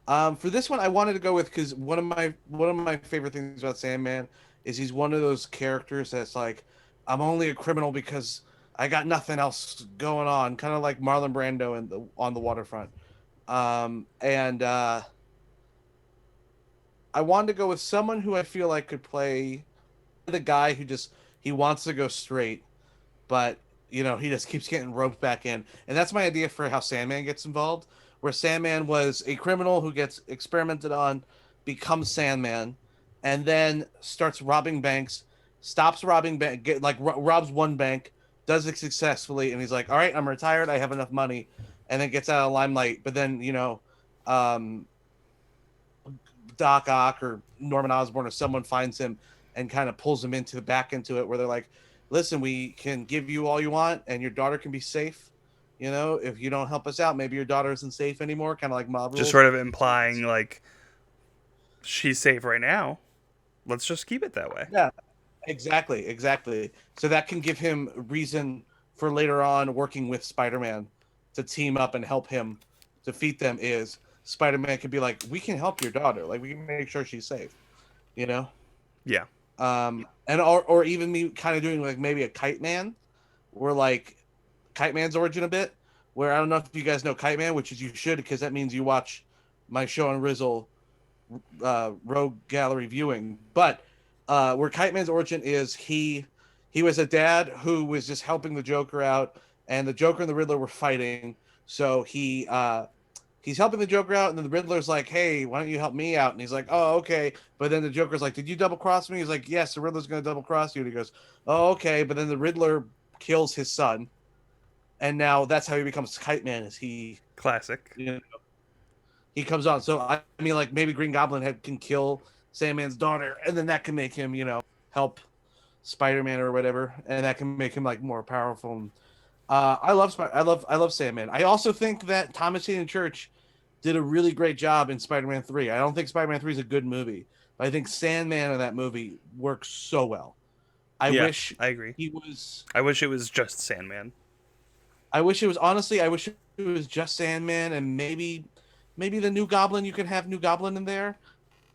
S2: For this one, I wanted to go with because one of my favorite things about Sandman is he's one of those characters that's like, I'm only a criminal because I got nothing else going on, kind of like Marlon Brando in on the waterfront. And I wanted to go with someone who I feel like could play the guy who just he wants to go straight, but he just keeps getting roped back in, and that's my idea for how Sandman gets involved. Where Sandman was a criminal who gets experimented on, becomes Sandman, and then starts robbing banks, stops robbing bank, robs one bank, does it successfully, and he's like, "All right, I'm retired. I have enough money," and then gets out of the limelight. But then um, Doc Ock or Norman Osborn or someone finds him and kind of pulls him back into it, where they're like, "Listen, we can give you all you want, and your daughter can be safe. If you don't help us out, maybe your daughter isn't safe anymore." Kind of like mob
S1: Just
S2: rules.
S1: sort of implying like she's safe right now. Let's just keep it that way.
S2: Yeah, exactly, exactly. So that can give him reason for later on working with Spider-Man to team up and help him defeat them. Is Spider-Man could be like, "We can help your daughter. Like, we can make sure she's safe." You know.
S1: Yeah.
S2: And or even me kind of doing like maybe a Kite Man, where like Kite Man's origin a bit. Where I don't know if you guys know Kite Man, which is you should, because that means you watch my show on Rizzle, Rogue Gallery viewing. But where Kite Man's origin is, he was a dad who was just helping the Joker out, and the Joker and the Riddler were fighting. So he's helping the Joker out, and then the Riddler's like, "Hey, why don't you help me out?" And he's like, "Oh, okay." But then the Joker's like, "Did you double cross me?" He's like, "Yes, the Riddler's gonna double cross you." And he goes, "Oh, okay." But then the Riddler kills his son, and now that's how he becomes Kite Man. Is
S1: Classic.
S2: he comes on? So I mean, like maybe Green Goblin can kill Sandman's daughter, and then that can make him, help Spider-Man or whatever, and that can make him like more powerful. And, I love Sandman. I also think that Thomas Hayden Church did a really great job in Spider-Man 3. I don't think Spider-Man 3 is a good movie, but I think Sandman in that movie works so well. I
S1: Yeah,
S2: wish
S1: I agree.
S2: he was
S1: I wish it was just Sandman.
S2: I wish it was honestly I wish it was just Sandman, and maybe the new Goblin, you can have new Goblin in there.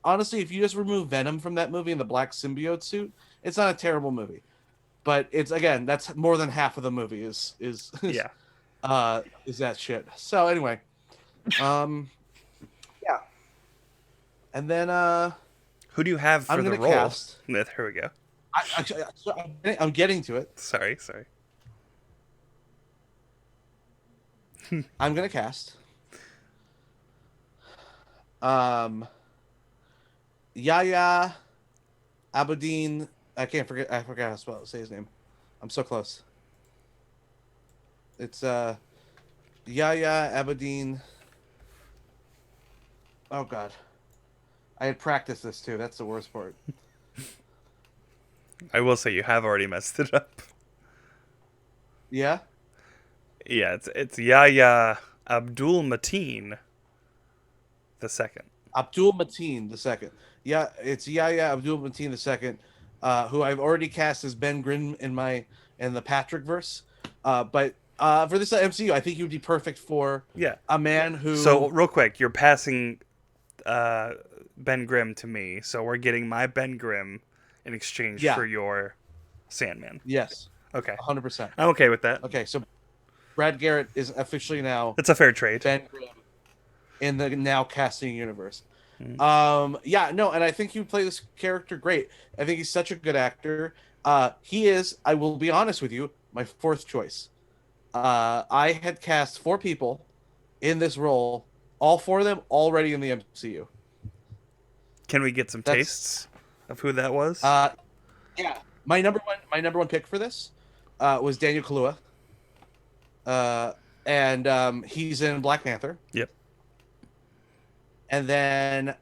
S2: Honestly, if you just remove Venom from that movie in the black symbiote suit, it's not a terrible movie. But it's, again, that's more than half of the movie
S1: Yeah.
S2: is that shit. So anyway, um yeah. And then
S1: Who do you have
S2: I'm
S1: for the
S2: gonna
S1: role?
S2: cast.
S1: Here we go.
S2: I'm getting to it.
S1: Sorry.
S2: I'm gonna cast um Yaya Abedin. I forgot how to say his name. I'm so close. It's Yaya Abedin. Oh god. I had practiced this too. That's the worst part.
S1: I will say you have already messed it up.
S2: Yeah?
S1: Yeah, it's Yahya Abdul Mateen the second.
S2: Abdul Mateen the second. Yeah, it's Yaya Abdul Mateen the second, who I've already cast as Ben Grimm in the Patrick verse. But for this MCU, I think he would be perfect for
S1: Yeah.
S2: a man who.
S1: So real quick, you're passing uh, Ben Grimm to me, so we're getting my Ben Grimm in exchange
S2: Yeah.
S1: for your Sandman.
S2: Yes.
S1: Okay.
S2: 100%.
S1: I'm okay with that.
S2: Okay, so Brad Garrett is officially now
S1: It's a fair trade.
S2: Ben Grimm in the now casting universe.
S1: Mm.
S2: Yeah, no, and I think he would play this character great. I think he's such a good actor. He is, I will be honest with you, my fourth choice. I had cast 4 people in this role, all 4 of them already in the MCU.
S1: Can we get some tastes of who that was?
S2: Yeah, my number one pick for this was Daniel Kaluuya, and he's in Black Panther.
S1: Yep.
S2: And then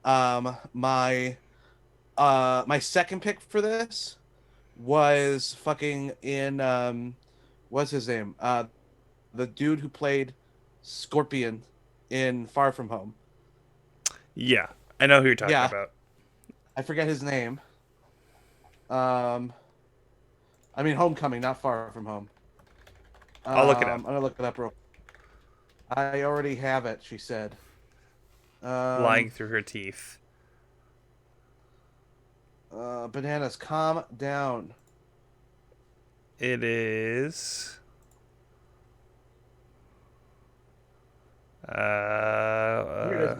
S2: my second pick for this was fucking in what's his name? The dude who played Scorpion in Far From Home.
S1: Yeah, I know who you're talking about.
S2: I forget his name. I mean Homecoming, not Far From Home.
S1: I'll look it up.
S2: I'm gonna look it up real. I already have it, she said.
S1: Lying through her teeth.
S2: Bananas, calm down.
S1: It is.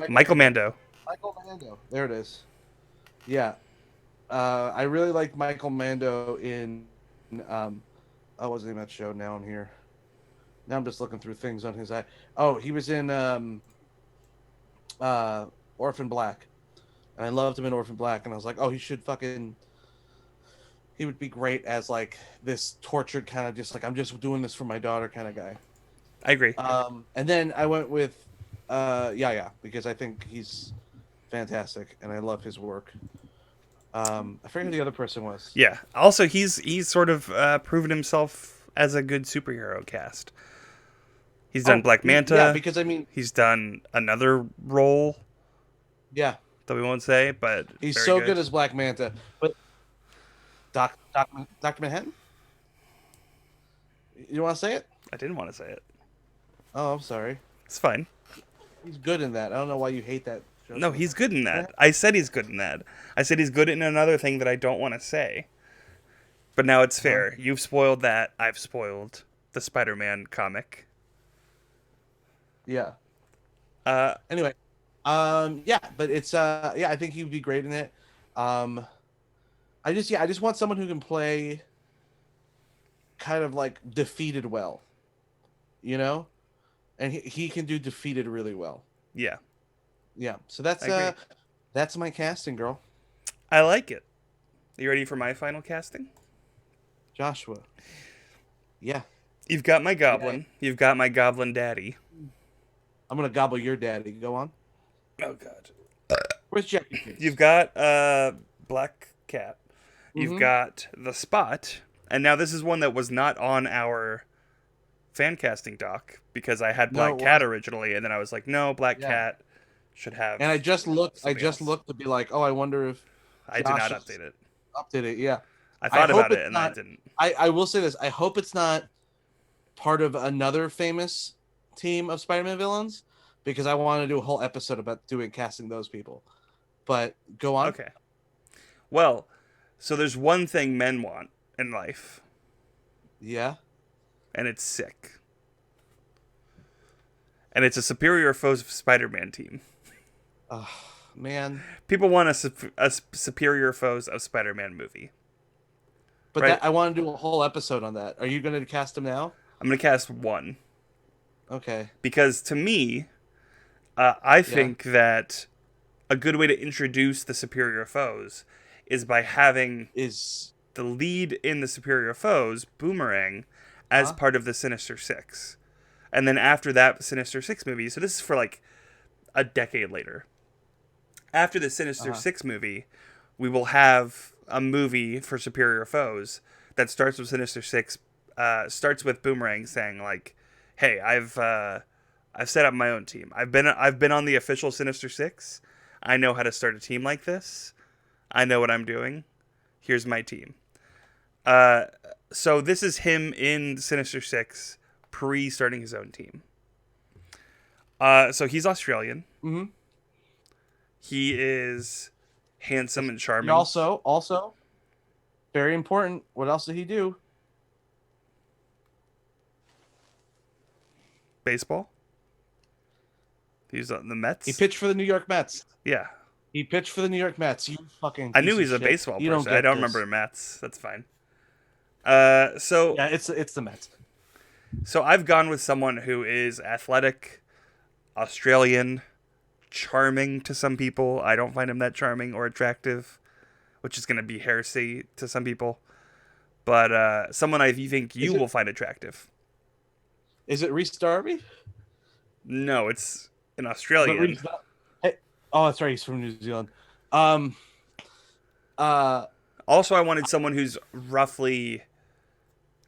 S1: Michael Mando.
S2: Michael Mando. There it is. Yeah. I really like Michael Mando in Oh, what's the name of that show? Now I'm here. Now I'm just looking through things on his eye. Oh, he was in uh Orphan Black. And I loved him in Orphan Black, and I was like, oh, he would be great as like this tortured kind of just like I'm just doing this for my daughter kind of guy.
S1: I agree.
S2: And then I went with yeah, because I think he's fantastic and I love his work. I forget who the other person was.
S1: Yeah. Also, he's sort of proven himself as a good superhero cast. He's done
S2: Oh,
S1: Black
S2: yeah,
S1: Manta.
S2: because I mean,
S1: He's done another role
S2: yeah,
S1: that we won't say, but
S2: he's
S1: very
S2: so
S1: good.
S2: good as Black Manta. But Doctor Manhattan, you want to say it?
S1: I didn't want to say it.
S2: Oh, I'm sorry.
S1: It's fine.
S2: He's good in that. I don't know why you hate that show
S1: No,
S2: so
S1: he's
S2: much.
S1: good in that. I said he's good in that. I said he's good in another thing that I don't want to say. But now it's
S2: Huh?
S1: fair. You've spoiled that. I've spoiled the Spider-Man comic.
S2: Yeah.
S1: Uh,
S2: Anyway, yeah, but it's yeah, I think he'd be great in it. Um, I just want someone who can play kind of like defeated well, you know, and he can do defeated really well.
S1: yeah,
S2: Yeah, so
S1: I agree.
S2: that's my casting, girl.
S1: I like it. You ready for my final casting?
S2: Joshua. Yeah,
S1: You've got my
S2: yeah.
S1: Goblin. You've got my Goblin Daddy.
S2: I'm gonna gobble your daddy. Go on.
S1: Oh God.
S2: Where's Jackie
S1: You've
S2: Case?
S1: got Black Cat. You've
S2: Mm-hmm.
S1: got the Spot, and now this is one that was not on our fan casting doc because I had
S2: No,
S1: Black
S2: it
S1: Cat
S2: was.
S1: originally, and then I was like, no, Black
S2: Yeah.
S1: Cat should
S2: And I
S1: have
S2: just looked. I
S1: something
S2: just
S1: else.
S2: looked to be like, oh, I wonder if
S1: I did not
S2: Josh
S1: update it.
S2: updated it. Yeah.
S1: I
S2: I
S1: thought
S2: hope
S1: about it
S2: it's
S1: and I
S2: not.
S1: didn't.
S2: I will say this. I hope it's not part of another famous team of Spider-Man villains because I want to do a whole episode about doing casting those people. But go on.
S1: Okay. Well, so there's one thing men want in life,
S2: Yeah.
S1: and it's sick. And it's a superior foes of Spider-Man team.
S2: Oh, man.
S1: People want a superior foes of Spider-Man movie,
S2: But
S1: right?
S2: that I want to do a whole episode on that. Are you going to cast him now?
S1: I'm gonna cast one
S2: Okay.
S1: because to me, I
S2: Yeah.
S1: think that a good way to introduce the superior foes is by having
S2: Is
S1: the lead in the superior foes, Boomerang, as
S2: huh?
S1: part of the Sinister Six. And then after that Sinister Six movie, so this is for like a decade later. After the Sinister
S2: Uh-huh.
S1: Six movie, we will have a movie for superior foes that starts with Sinister Six, starts with Boomerang saying like, "Hey, I've set up my own team. I've been on the official Sinister Six. I know how to start a team like this. I know what I'm doing. Here's my team." Uh, so this is him in Sinister Six, pre-starting his own team. So he's Australian.
S2: Mm-hmm.
S1: He is handsome and
S2: He
S1: charming.
S2: also very important. What else did he do?
S1: Baseball. He's on the
S2: He
S1: Mets.
S2: pitched for the New York Mets.
S1: Yeah,
S2: He pitched for the New York Mets. You fucking
S1: I
S2: piece
S1: knew
S2: of
S1: he's a
S2: shit.
S1: baseball
S2: You don't
S1: person. I
S2: get
S1: don't remember
S2: this.
S1: the Mets. That's fine. So
S2: Yeah, it's the Mets.
S1: so I've gone with someone who is athletic, Australian, charming to some people. I don't find him that charming or attractive, which is going to be heresy to some people. But someone I think
S2: Is
S1: you
S2: it
S1: will find attractive.
S2: is it Reese Darby?
S1: No, it's an
S2: But
S1: Australian.
S2: Hey, oh, that's right. He's from New Zealand. Um. Uh.
S1: Also, I wanted someone who's roughly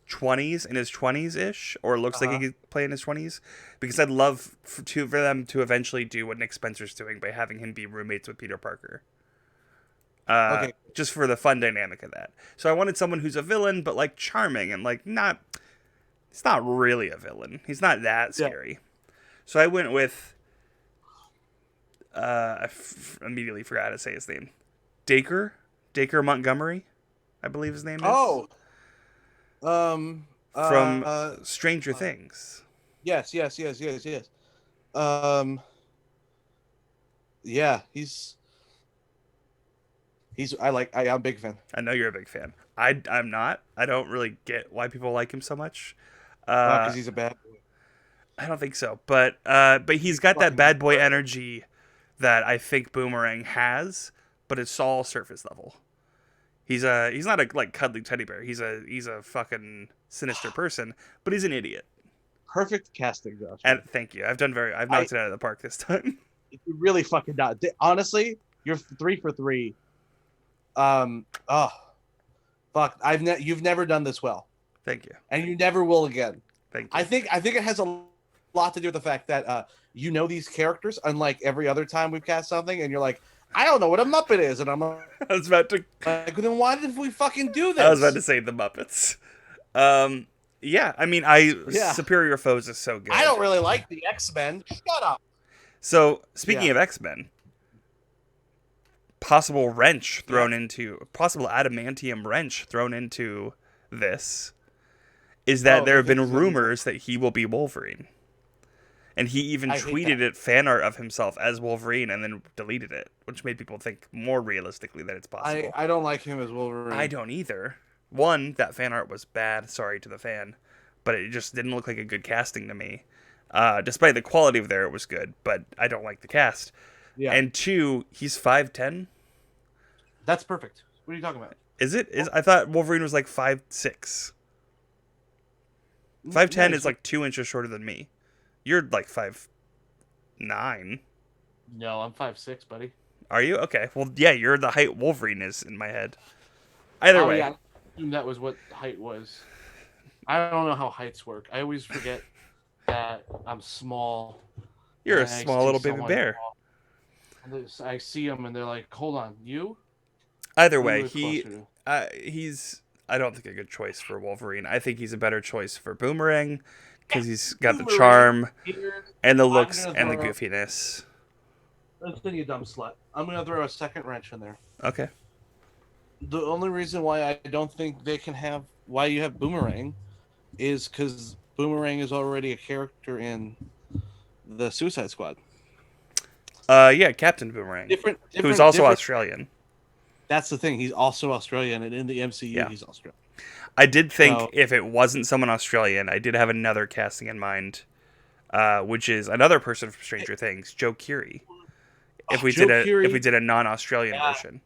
S1: 20s, in his 20s ish, or looks like he
S2: Uh-huh.
S1: could play in his 20s, because I'd love for them to eventually do what Nick Spencer's doing by having him be roommates with Peter Parker.
S2: Okay.
S1: Just for the fun dynamic of that. So I wanted someone who's a villain, but like charming and like not. He's not really a villain. He's not that
S2: Yeah.
S1: scary. So I went with. Immediately forgot how to say his name. Dacre Montgomery, I believe his name is.
S2: Oh. Um.
S1: From
S2: Uh.
S1: Stranger Things.
S2: Yes. Yes. Yes. Yes. Yes. Um. Yeah. I'm a big fan.
S1: I know you're a big fan. I'm not. I don't really get why people like him so much.
S2: Because he's a bad boy.
S1: I don't think so, but he's got that
S2: Fucking
S1: bad boy energy that I think Boomerang has, but it's all surface level. He's not a like cuddly teddy bear. He's a fucking sinister person, but he's an idiot.
S2: Perfect casting, Josh.
S1: And thank you. I've knocked it out of the park this time.
S2: You really fucking not. Honestly, you're 3 for 3. Oh, fuck. You've never done this well,
S1: Thank you.
S2: and you never will again.
S1: Thank you.
S2: I think it has a lot to do with the fact that you know these characters, unlike every other time we've cast something, and you're like, I don't know what a Muppet is, and I'm like,
S1: I was about to
S2: then why did we fucking do this?
S1: I was about to say the Muppets. Yeah, I mean, Superior Foes is so good.
S2: I don't really like the X-Men. Shut up.
S1: So, speaking of X-Men, possible adamantium wrench thrown into this is that there have been rumors that he will be Wolverine. And he even tweeted it fan art of himself as Wolverine and then deleted it, which made people think more realistically that it's possible.
S2: I don't like him as Wolverine.
S1: I don't either. One, that fan art was bad, sorry to the fan, but it just didn't look like a good casting to me. Despite the quality of there, it was good, but I don't like the cast. Yeah. And two, he's 5'10".
S2: That's perfect. What are you talking about?
S1: Is it? I thought Wolverine was like 5'6". 5'10" is like 2 inches shorter than me. You're like 5'9".
S2: No, I'm 5'6", buddy.
S1: Are you? Okay. Well, yeah, you're the height Wolverine is in my head. Either way. Yeah.
S2: I assumed that was what height was. I don't know how heights work. I always forget that I'm small.
S1: You're a small little baby bear.
S2: I see them and they're like, hold on, you?
S1: Either way, he's I don't think a good choice for Wolverine. I think he's a better choice for Boomerang because he's got the charm and the looks and the goofiness.
S2: Listen, you dumb slut. I'm going to throw a second wrench in there.
S1: Okay.
S2: The only reason why I don't think why you have Boomerang is because Boomerang is already a character in the Suicide Squad.
S1: Yeah, Captain Boomerang. Who's also Australian.
S2: That's the thing. He's also Australian, and in the MCU, he's Australian.
S1: I did think if it wasn't someone Australian, I did have another casting in mind, which is another person from Stranger Things, Joe Keery. If we did a non-Australian version.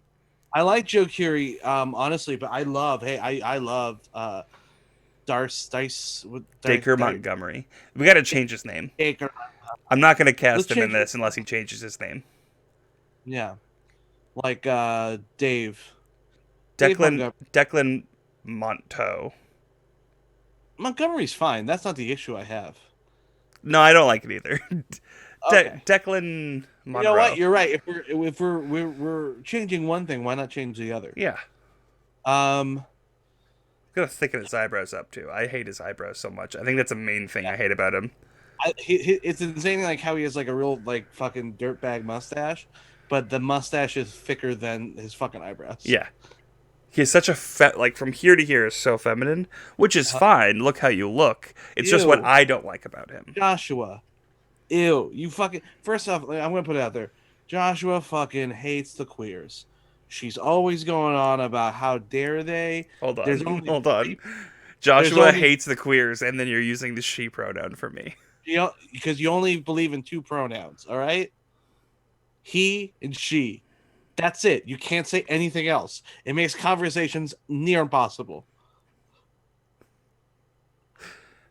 S2: I like Joe Keery, honestly, but I love
S1: Dacre Montgomery. We got to change his name. I'm not going to cast him in this unless he changes his name.
S2: Yeah. Like Dave.
S1: Declan Monto.
S2: Montgomery's fine. That's not the issue I have.
S1: No, I don't like it either.
S2: Okay.
S1: Declan Monroe.
S2: You know what? You're right. If we're changing one thing, why not change the other?
S1: Yeah. Gotta thicken his eyebrows up too. I hate his eyebrows so much. I think that's the main thing I hate about him.
S2: It's insane, like how he has like a real like fucking dirtbag mustache, but the mustache is thicker than his fucking eyebrows.
S1: Yeah. He has such a like from here to here is so feminine, which is fine. Look how you look. It's just what I don't like about him.
S2: Joshua. Ew. You fucking... First off, I'm going to put it out there. Joshua fucking hates the queers. She's always going on about how dare they.
S1: Hold on. Joshua hates the queers, and then you're using the she pronoun for me.
S2: Because you only believe in two pronouns, all right? He and she. That's it. You can't say anything else. It makes conversations near impossible.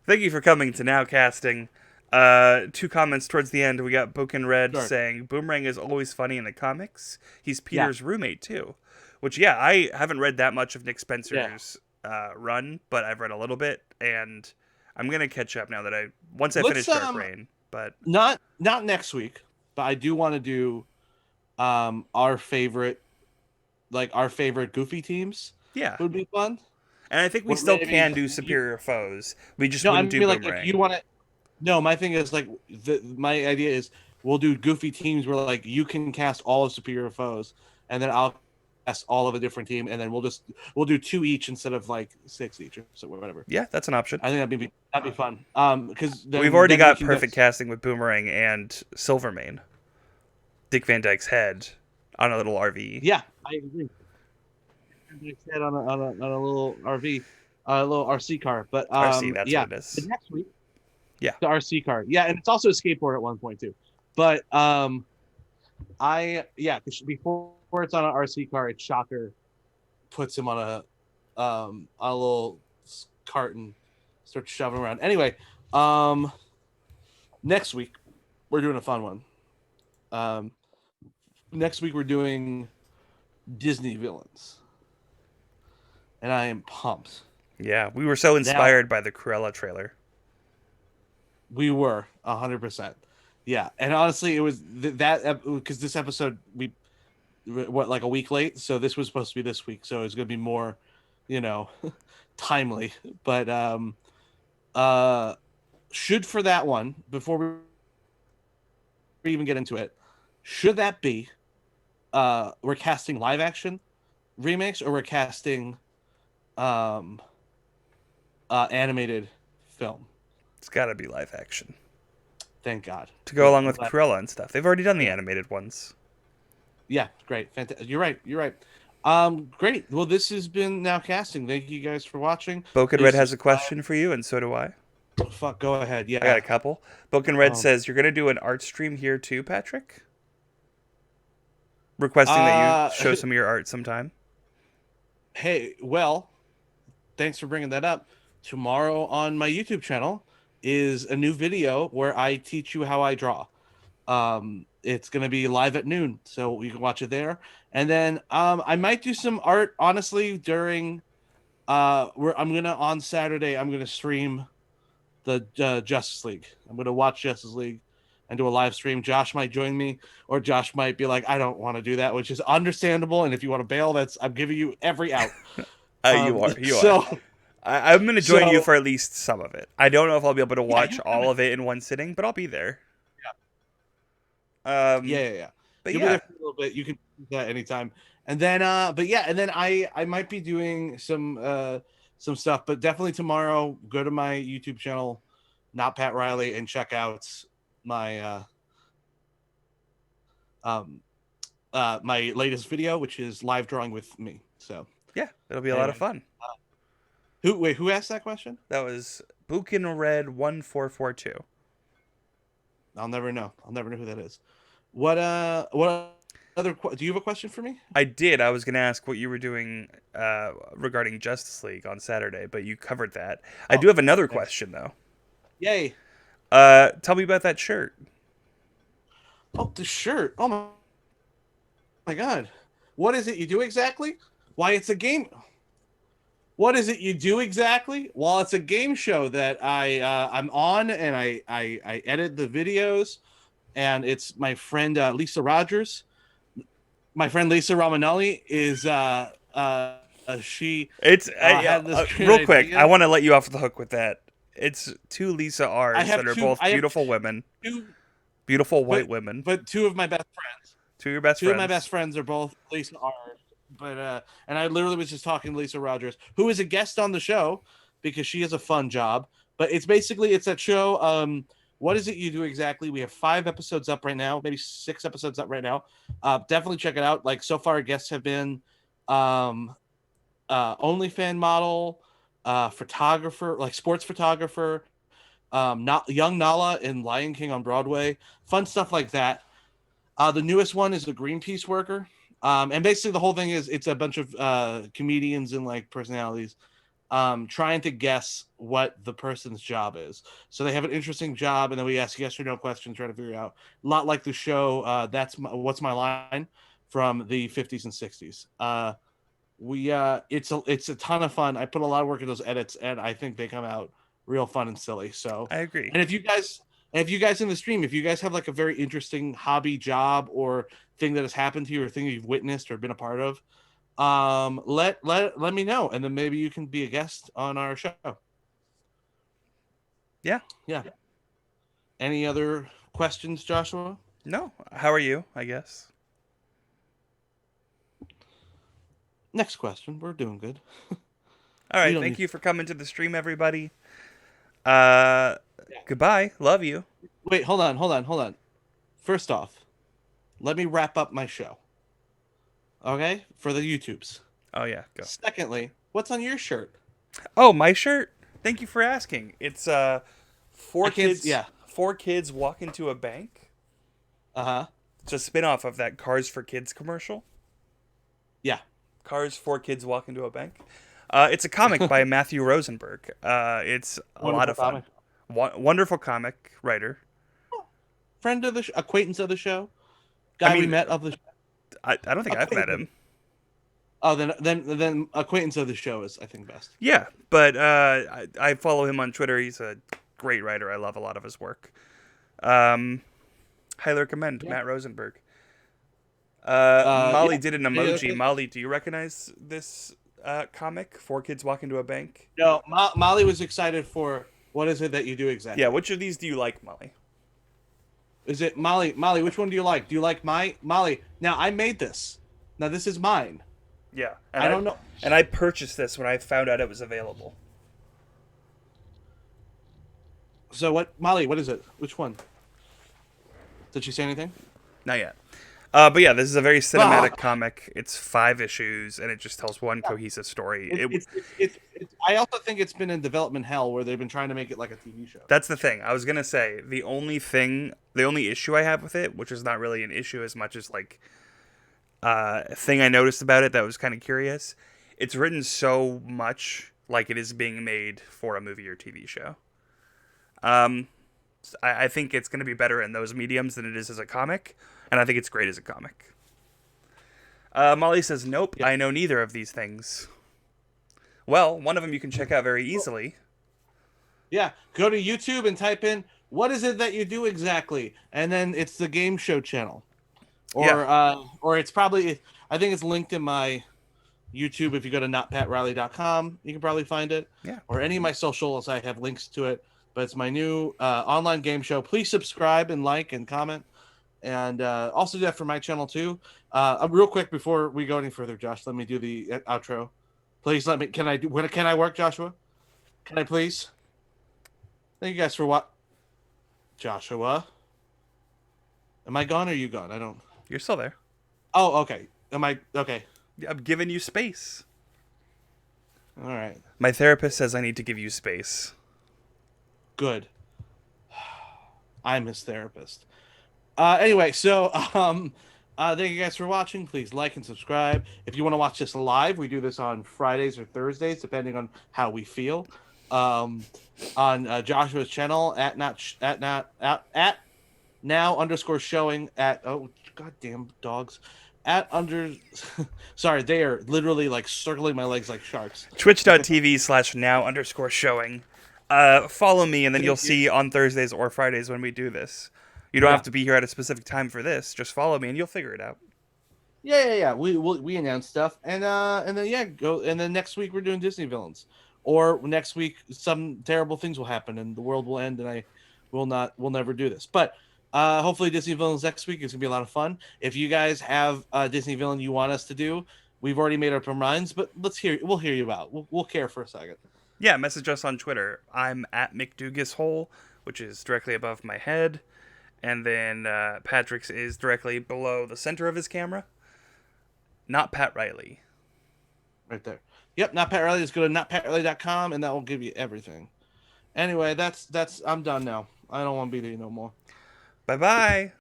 S1: Thank you for coming to Now Casting. 2 comments towards the end. We got Boken Red saying Boomerang is always funny in the comics. He's Peter's roommate too. Which I haven't read that much of Nick Spencer's run, but I've read a little bit, and I'm gonna catch up now that once I finish Dark Reign. But
S2: not next week, but I do want to do our favorite goofy teams.
S1: Yeah,
S2: would be fun.
S1: And I think we still can do Superior Foes. We just wouldn't do Boomerang.
S2: Like, if you want to. No, my thing is like my idea is we'll do goofy teams where like you can cast all of Superior Foes, and then I'll cast all of a different team, and then we'll do 2 each instead of like 6 each or so whatever.
S1: Yeah, that's an option.
S2: I think that'd be fun. Because
S1: we've already got perfect casting with Boomerang and Silvermane, Dick Van Dyke's head on a little RV.
S2: Yeah, I agree. Head on a little RV, a little RC car. But
S1: RC, that's what
S2: yeah,
S1: it
S2: the
S1: is.
S2: next week
S1: Yeah.
S2: the RC car, yeah, and it's also a skateboard at one point too. But before it's on an RC car, it's Shocker puts him on a little cart and starts shoving around. Anyway, um, next week we're doing a fun one. Um, next week we're doing Disney villains, and I am pumped.
S1: Yeah, we were so
S2: Now
S1: inspired by the Cruella trailer.
S2: we were 100%. Yeah, and honestly, it was that because this episode we like a week late, so this was supposed to be this week, so it's gonna be more, you know, timely. But uh, should for that one before we even get into it, should that be we're casting live action remakes or we're casting um animated film?
S1: It's got to be live action
S2: Thank God.
S1: to go
S2: Good.
S1: along
S2: I'm
S1: with
S2: glad.
S1: Cruella and stuff. They've already done the
S2: Yeah.
S1: animated ones.
S2: Yeah, great. Fantastic. You're right. You're right. Great. Well, this has been Now Casting. Thank you guys for watching.
S1: Boken
S2: Please
S1: Red has a
S2: subscribe.
S1: question for you, and so do I.
S2: Fuck, go ahead.
S1: I got a
S2: Yeah.
S1: couple. Boken Red
S2: Um,
S1: says, you're going to do an art stream here too, Patrick? Requesting that you
S2: uh,
S1: show some of your art sometime.
S2: hey, well, thanks for bringing that up. Tomorrow on my YouTube channel is a new video where I teach you how I draw. It's gonna be live at noon, so you can watch it there. And then I might do some art honestly during where I'm gonna on Saturday I'm gonna stream the Justice League. I'm gonna watch Justice League and do a live stream. Josh might join me, or Josh might be like, I don't want to do that, which is understandable. And if you want to bail, that's I'm giving you every out.
S1: You are. You are.
S2: So
S1: I'm going to join you
S2: so
S1: for at least some of it. I don't know if I'll be able to
S2: yeah,
S1: watch
S2: you come
S1: all
S2: in.
S1: of it in one sitting, but I'll be there.
S2: Yeah.
S1: But
S2: You'll be
S1: yeah,
S2: there for a little bit. You can do that anytime. And then but yeah, and then I might be doing some stuff, but definitely tomorrow go to my YouTube channel, not Pat Riley, and check out my um my latest video, which is live drawing with me. So
S1: yeah, it'll be a lot of
S2: anyway,
S1: fun.
S2: who asked that question?
S1: That was Bukin Red 1442.
S2: I'll never know. I'll never know who that is. What other do you have a question for me?
S1: I did. I was going to ask what you were doing regarding Justice League on Saturday, but you covered that. I
S2: Oh,
S1: do have another
S2: thanks.
S1: question though.
S2: Yay.
S1: Tell me about that shirt.
S2: Oh, the shirt. Oh my god. What is it you do exactly? Why it's a game. What is it you do exactly? Well, it's a game show that I'm on, and I edit the videos, and it's my friend Lisa Rogers. My friend Lisa Romanelli is she
S1: It's
S2: had this great
S1: real quick. I
S2: idea.
S1: want to let you off the hook with that. It's two Lisa
S2: I
S1: R's
S2: have
S1: that are
S2: two.
S1: both
S2: I have
S1: beautiful women,
S2: two,
S1: beautiful white
S2: but
S1: women.
S2: but two of my best friends.
S1: Two of your best
S2: Two of my
S1: friends.
S2: best friends are both Lisa R. But and I literally was just talking to Lisa Rogers, who is a guest on the show because she has a fun job. But it's basically it's that show. What is it you do exactly? We have 5 episodes up right now, maybe 6 episodes up right now. Definitely check it out. Like so far, guests have been OnlyFan model, photographer, like sports photographer, not young Nala in Lion King on Broadway, fun stuff like that. The newest one is the Greenpeace worker. And basically the whole thing is it's a bunch of comedians and like personalities trying to guess what the person's job is. So they have an interesting job, and then we ask yes or no questions, trying to figure out. A lot like the show What's My Line from the 50s and 60s. It's a ton of fun. I put a lot of work in those edits, and I think they come out real fun and silly. So,
S1: I agree.
S2: and if you guys in the stream, if you guys have like a very interesting hobby, job, or thing that has happened to you, or thing you've witnessed or been a part of, let me know, and then maybe you can be a guest on our show.
S1: Yeah.
S2: Yeah. Any other questions, Joshua?
S1: No. How are you? I guess.
S2: Next question. We're doing good.
S1: All
S2: We
S1: right.
S2: don't
S1: Thank
S2: need.
S1: you for coming to the stream, everybody.
S2: Yeah.
S1: Goodbye. Love you.
S2: Wait, hold on. First off, let me wrap up my show. Okay, for the YouTubes.
S1: Oh yeah, go.
S2: Secondly, what's on your shirt?
S1: Oh, my shirt. Thank you for asking. It's
S2: I can't. Yeah.
S1: four kids walk into a bank.
S2: Uh huh.
S1: It's a spin-off of that Cars for Kids commercial.
S2: Yeah.
S1: Cars, four kids walk into a bank. It's a comic by Matthew Rosenberg. It's a lot
S2: Wonderful
S1: of fun.
S2: comic.
S1: Wonderful comic writer.
S2: Friend of the acquaintance of the show.
S1: I
S2: Guy we
S1: mean,
S2: met of the
S1: I don't think I've met
S2: acquaintance.
S1: him.
S2: Oh, then acquaintance of the show is I think best.
S1: Yeah, but I follow him on Twitter. He's a great writer. I love a lot of his work. Um, highly recommend
S2: Yeah.
S1: Matt Rosenberg. Molly
S2: Yeah.
S1: did an
S2: Any other
S1: emoji.
S2: thing?
S1: Molly, do you recognize this comic? Four kids walk into a bank.
S2: No, Molly was excited for what is it that you do
S1: Yeah,
S2: exactly?
S1: which of these do you like, Molly?
S2: Is it Molly? Molly, which one do you like? Do you like my Molly? Now I made this. Now this is mine.
S1: Yeah,
S2: I don't know.
S1: and I purchased this when I found out it was available.
S2: So what, Molly? What is it? Which one? Did she say anything?
S1: Not yet. But yeah, this is a very
S2: Ah,
S1: cinematic comic. It's 5 issues, and it just tells one cohesive story.
S2: I also think it's been in development hell where they've been trying to make it like a TV show.
S1: That's the thing. I was gonna say the only issue I have with it, which is not really an issue as much as like a thing I noticed about it that was kind of curious. It's written so much like it is being made for a movie or TV show. Um, I think it's going to be better in those mediums than it is as a comic, and I think it's great as a comic. Molly says, "Nope,
S2: Yeah.
S1: I know neither of these things." Well, one of them you can check out very easily.
S2: Yeah. Go to YouTube and type in what is it that you do exactly, and then it's the game show channel, or it's probably I think it's linked in my YouTube. If you go to notpatriley.com, you can probably find it.
S1: Yeah.
S2: Or any of my socials, I have links to it. But it's my new online game show. Please subscribe and like and comment, and also do that for my channel too. Real quick before we go any further, Josh, let me do the outro. Please let me. Can I do? When can I work, Joshua? Can I please? Thank you guys for what? Joshua, am I gone or are you gone? I don't.
S1: You're still there.
S2: Oh, okay. Am I okay?
S1: I'm giving you space.
S2: All right.
S1: My therapist says I need to give you space.
S2: Good. I'm his therapist. Anyway, so thank you guys for watching. Please like and subscribe. If you want to watch this live, we do this on Fridays or Thursdays, depending on how we feel. On Joshua's channel at now underscore showing at goddamn dogs at under. Sorry, they are literally like circling my legs like sharks.
S1: Twitch.tv/now_showing. Follow me, and then you'll see on Thursdays or Fridays when we do this. You don't
S2: Yeah.
S1: have to be here at a specific time for this. Just follow me, and you'll figure it out.
S2: Yeah. We announce stuff, and then yeah, go. And then next week we're doing Disney villains, or next week some terrible things will happen and the world will end, and I will not. We'll never do this, but. Hopefully Disney villains next week is gonna be a lot of fun. If you guys have a Disney villain you want us to do, we've already made up our minds, but we'll hear you out. We'll care for a second.
S1: Yeah, message us on Twitter. I'm at McDougashole, which is directly above my head, and then Patrick's is directly below the center of his camera. Not Pat Riley.
S2: Right there. Yep, not Pat Riley. Just go to notpatriley.com and that will give you everything. Anyway, that's I'm done now. I don't want to be there no more.
S1: Bye bye.